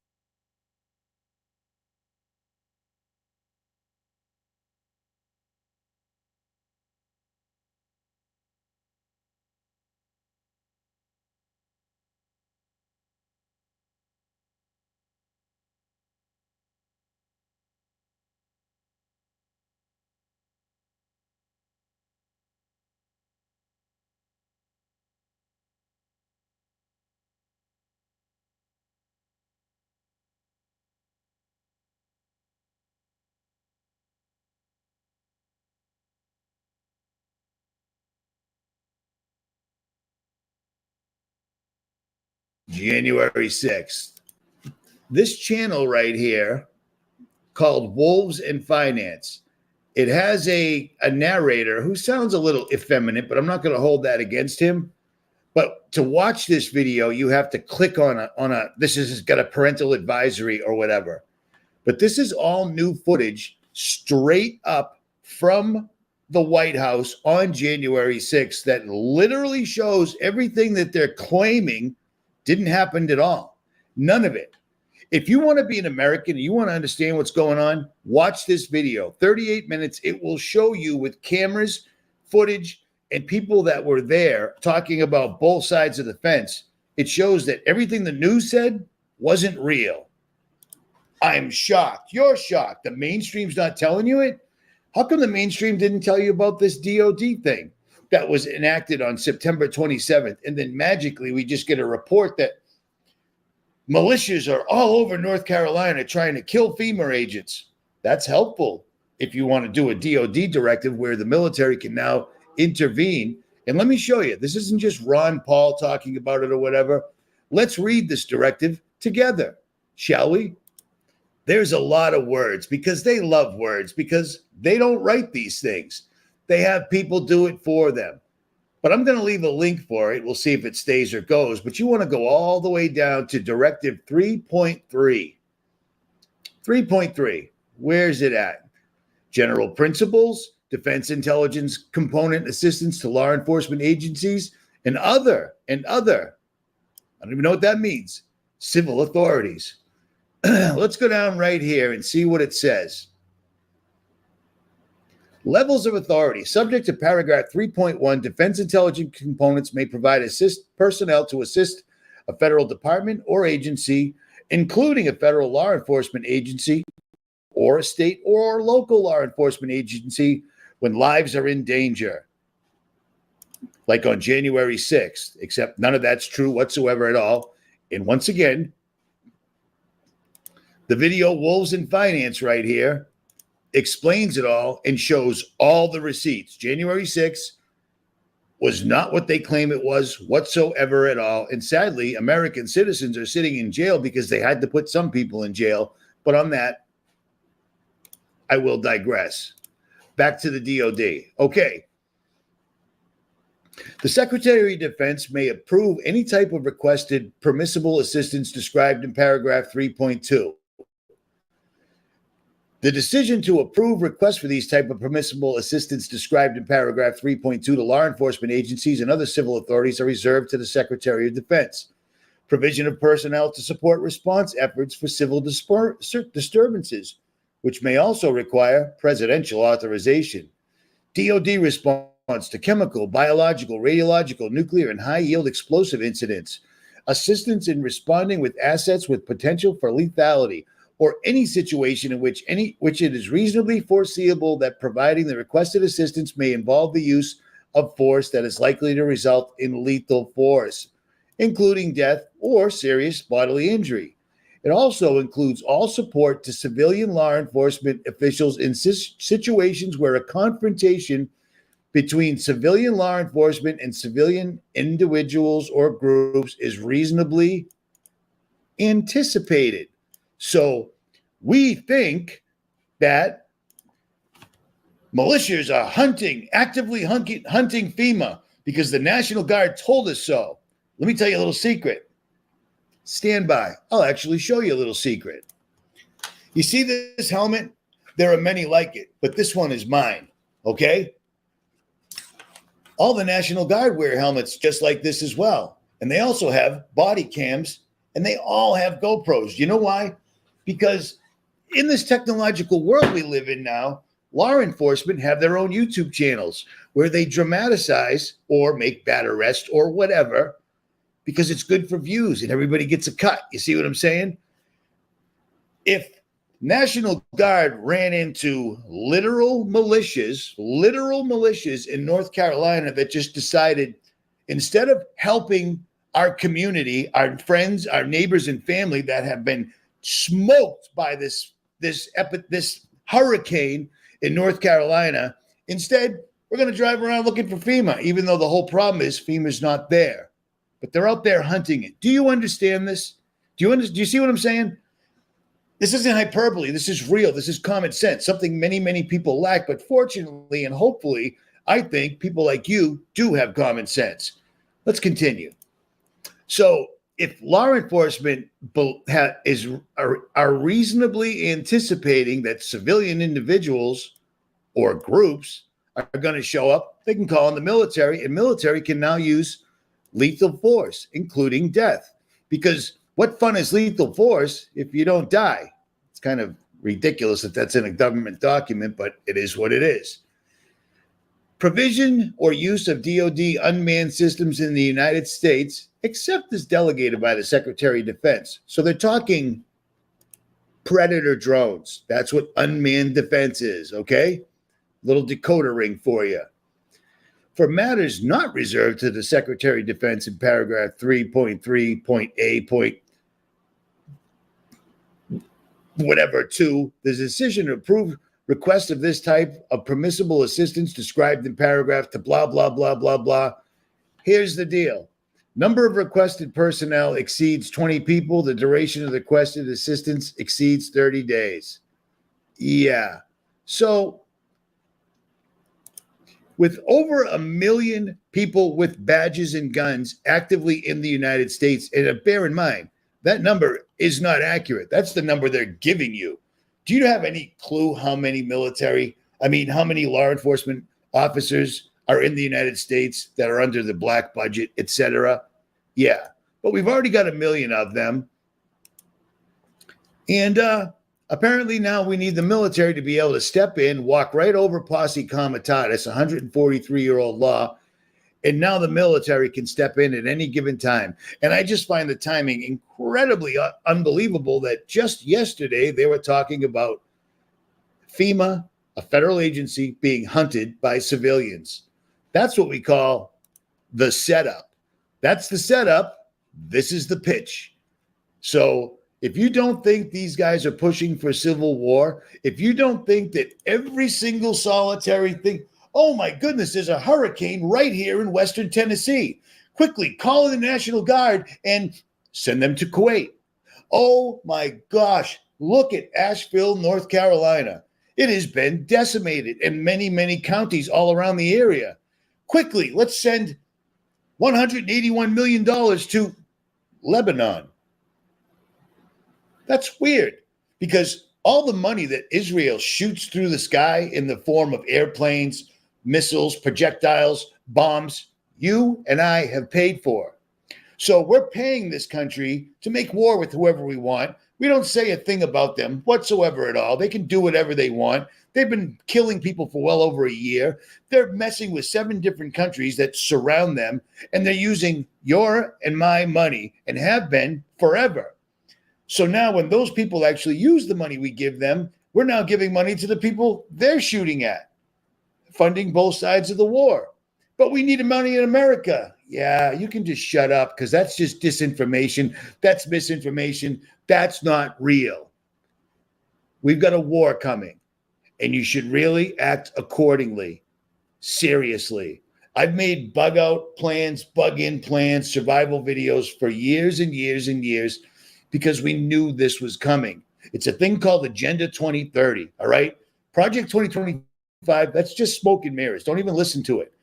January 6th. This channel right here called Wolves and Finance. It has a narrator who sounds a little effeminate, but I'm not going to hold that against him. But to watch this video, you have to click on a this has got a parental advisory or whatever. But this is all new footage straight up from the White House on January 6th that literally shows everything that they're claiming didn't happen at all. None of it. If you want to be an American and you want to understand what's going on, watch this video. 38 minutes. It will show you with cameras, footage, and people that were there talking about both sides of the fence. It shows that everything the news said wasn't real. I'm shocked. You're shocked. The mainstream's not telling you it? How come the mainstream didn't tell you about this DOD thing that was enacted on September 27th? And then magically we just get a report that militias are all over North Carolina trying to kill FEMA agents. That's helpful if you want to do a DOD directive where the military can now intervene. And let me show you, this isn't just Ron Paul talking about it or whatever. Let's read this directive together, shall we? There's a lot of words because they love words because they don't write these things. They have people do it for them. But I'm going to leave a link for it. We'll see if it stays or goes. But you want to go all the way down to Directive 3.3. 3.3. Where's it at? General principles, defense intelligence component assistance to law enforcement agencies, and other. I don't even know what that means. Civil authorities. Let's go down right here and see what it says. Levels of authority. Subject to paragraph 3.1, defense intelligence components may provide personnel to assist a federal department or agency, including a federal law enforcement agency or a state or local law enforcement agency when lives are in danger. Like on January 6th, except none of that's true whatsoever at all. And once again, the video Wolves in Finance right here explains it all and shows all the receipts. January 6th was not what they claim it was whatsoever at all. And sadly, American citizens are sitting in jail because they had to put some people in jail. But on that, I will digress. Back to the DOD. Okay. The Secretary of Defense may approve any type of requested permissible assistance described in paragraph 3.2. The decision to approve requests for these type of permissible assistance described in paragraph 3.2 to law enforcement agencies and other civil authorities are reserved to the Secretary of Defense. Provision of personnel to support response efforts for civil disturbances, which may also require presidential authorization. DOD response to chemical, biological, radiological, nuclear, and high-yield explosive incidents. Assistance in responding with assets with potential for lethality, or any situation in which it is reasonably foreseeable that providing the requested assistance may involve the use of force that is likely to result in lethal force, including death or serious bodily injury. It also includes all support to civilian law enforcement officials in situations where a confrontation between civilian law enforcement and civilian individuals or groups is reasonably anticipated. So we think that militias are actively hunting FEMA because the National Guard told us so. Let me tell you a little secret. Stand by. I'll actually show you a little secret. You see this helmet? There are many like it, but this one is mine, okay? All the National Guard wear helmets just like this as well. And they also have body cams, and they all have GoPros. You know why? Because in this technological world we live in now, law enforcement have their own YouTube channels where they dramatize or make bad arrests or whatever because it's good for views and everybody gets a cut. You see what I'm saying? If National Guard ran into literal militias in North Carolina that just decided instead of helping our community, our friends, our neighbors and family that have been smoked by this hurricane in North Carolina. Instead, we're going to drive around looking for FEMA, even though the whole problem is FEMA's not there. but they're out there hunting it. Do you understand this? Do you see what I'm saying? This isn't hyperbole. This is real. This is common sense, something many, many people lack. But fortunately and hopefully, I think people like you do have common sense. Let's continue. So if law enforcement are reasonably anticipating that civilian individuals or groups are going to show up, they can call on the military, and military can now use lethal force, including death. Because what fun is lethal force if you don't die? It's kind of ridiculous that that's in a government document, but it is what it is. Provision or use of DoD unmanned systems in the United States, except as delegated by the Secretary of Defense. So they're talking Predator drones. That's what unmanned defense is, okay? Little decoder ring for you. For matters not reserved to the Secretary of Defense in paragraph 3.3.A. Whatever 2, the decision to approve requests of this type of permissible assistance described in paragraph to blah, blah, blah, blah, blah. Here's the deal. Number of requested personnel exceeds 20 people. The duration of the requested assistance exceeds 30 days. Yeah. So with over 1 million people with badges and guns actively in the United States, and bear in mind, that number is not accurate. That's the number they're giving you. Do you have any clue how many how many law enforcement officers are in the United States that are under the black budget, etc.? Yeah, but we've already got 1 million of them. And apparently now we need the military to be able to step in, walk right over posse comitatus, 143-year-old law, and now the military can step in at any given time. And I just find the timing incredibly unbelievable that just yesterday they were talking about FEMA, a federal agency, being hunted by civilians. That's what we call the setup. That's the setup. This is the pitch. So if you don't think these guys are pushing for civil war, if you don't think that every single solitary thing, oh my goodness, there's a hurricane right here in Western Tennessee. Quickly call in the National Guard and send them to Kuwait. Oh my gosh, look at Asheville, North Carolina. It has been decimated in many, many counties all around the area. Quickly, let's send $181 million to Lebanon. That's weird because all the money that Israel shoots through the sky in the form of airplanes, missiles, projectiles, bombs, you and I have paid for. So we're paying this country to make war with whoever we want. We don't say a thing about them whatsoever at all. They can do whatever they want. They've been killing people for well over a year. They're messing with 7 different countries that surround them, and they're using your and my money and have been forever. So now when those people actually use the money we give them, we're now giving money to the people they're shooting at, funding both sides of the war. But we need money in America. Yeah, you can just shut up because that's just disinformation. That's misinformation. That's not real. We've got a war coming, and you should really act accordingly. Seriously. I've made bug out plans, bug in plans, survival videos for years and years and years because we knew this was coming. It's a thing called Agenda 2030, all right? Project 2025, that's just smoke and mirrors. Don't even listen to it.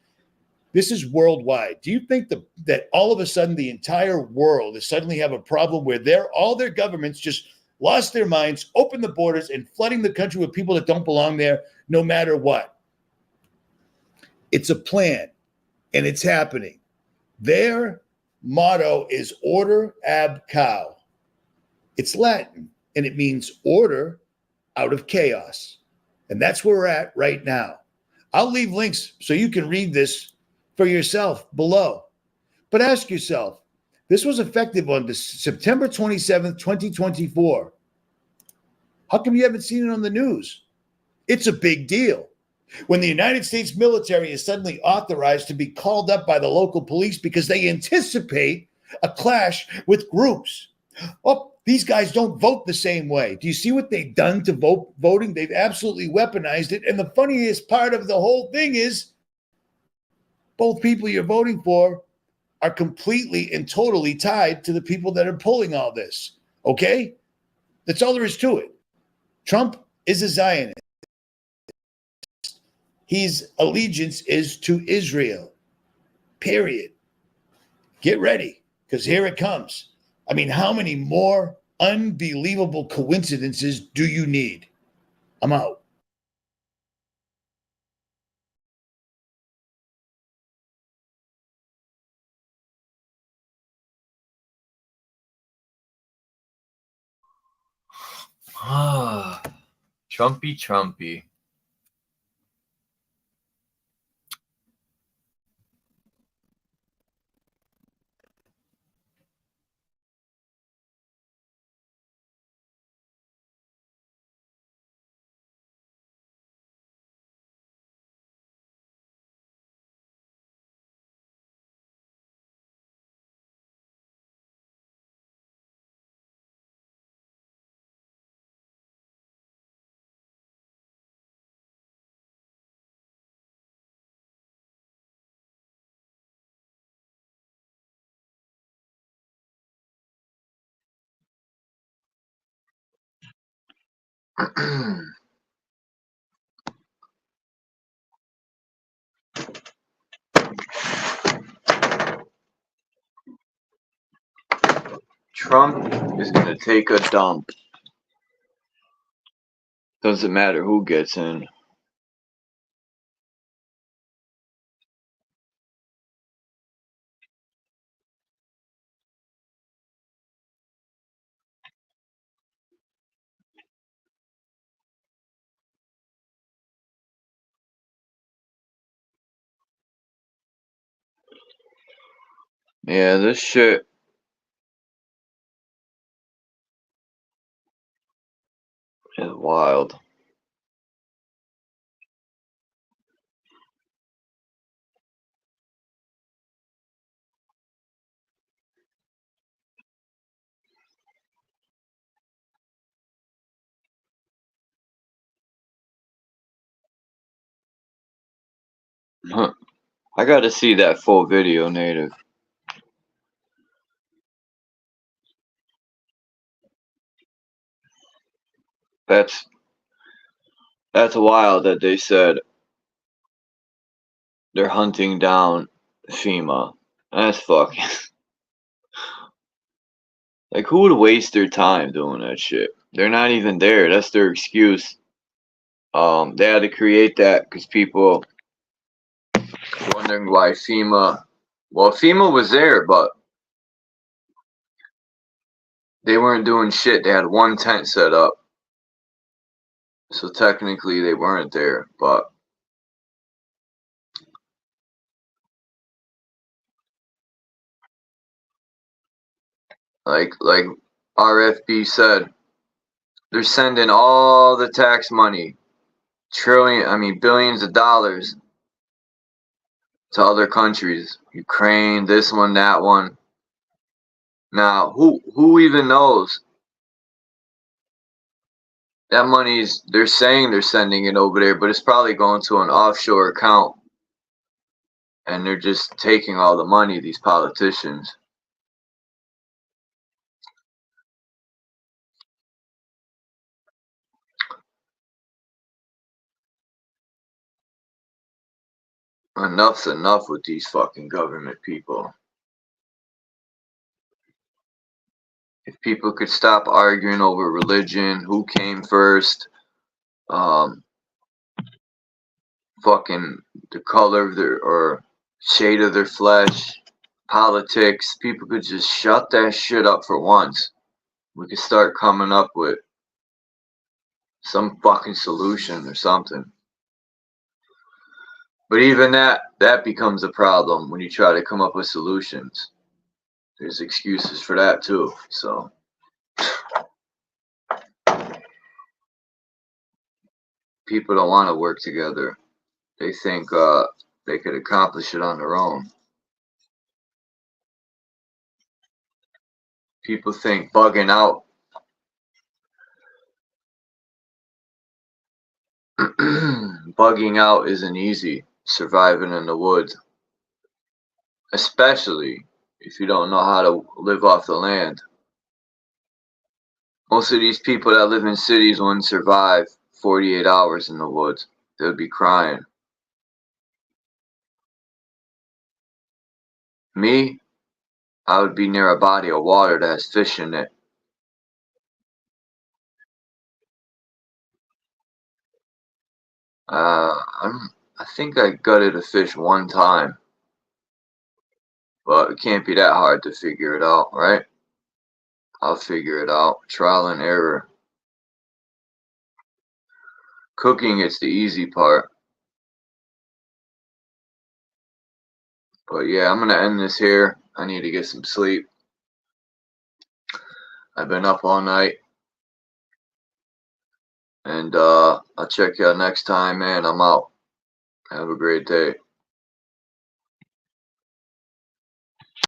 This is worldwide. Do you think that all of a sudden the entire world is suddenly have a problem where all their governments just lost their minds, opened the borders, and flooding the country with people that don't belong there no matter what? It's a plan, and it's happening. Their motto is order ab chao. It's Latin, and it means order out of chaos. And that's where we're at right now. I'll leave links so you can read this for yourself below. But ask yourself, this was effective on September 27th, 2024. How come you haven't seen it on the news? It's a big deal. When the United States military is suddenly authorized to be called up by the local police because they anticipate a clash with groups. Oh, these guys don't vote the same way. Do you see what they've done to voting? They've absolutely weaponized it. And the funniest part of the whole thing is both people you're voting for are completely and totally tied to the people that are pulling all this. Okay? That's all there is to it. Trump is a Zionist. His allegiance is to Israel. Period. Get ready, because here it comes. I mean, how many more unbelievable coincidences do you need? I'm out. Ah, Trumpy. Trump is going to take a dump. Doesn't matter who gets in. Yeah, this shit is wild. I got to see that full video, Native. That's wild that they said they're hunting down FEMA. That's fucking like, who would waste their time doing that shit? They're not even there. That's their excuse. They had to create that because people wondering why FEMA. Well, FEMA was there, but they weren't doing shit. They had one tent set up, so technically they weren't there. But like RFB said, they're sending all the tax money, billions of dollars to other countries. Ukraine, this one, that one. Now, who even knows? That money's, they're saying they're sending it over there, but it's probably going to an offshore account. And they're just taking all the money, these politicians. Enough's enough with these fucking government people. If people could stop arguing over religion, who came first, fucking the color of their or shade of their flesh, politics, people could just shut that shit up for once. We could start coming up with some fucking solution or something. But even that becomes a problem when you try to come up with solutions. There's excuses for that too. So people don't want to work together. They think they could accomplish it on their own. People think bugging out bugging out isn't easy, surviving in the woods. Especially if you don't know how to live off the land. Most of these people that live in cities wouldn't survive 48 hours in the woods. They would be crying. Me, I would be near a body of water that has fish in it. I think I gutted a fish one time, but it can't be that hard to figure it out, right? I'll figure it out. Trial and error. Cooking, it's the easy part. But yeah, I'm gonna end this here. I need to get some sleep. I've been up all night. And I'll check you out next time, man. I'm out. Have a great day.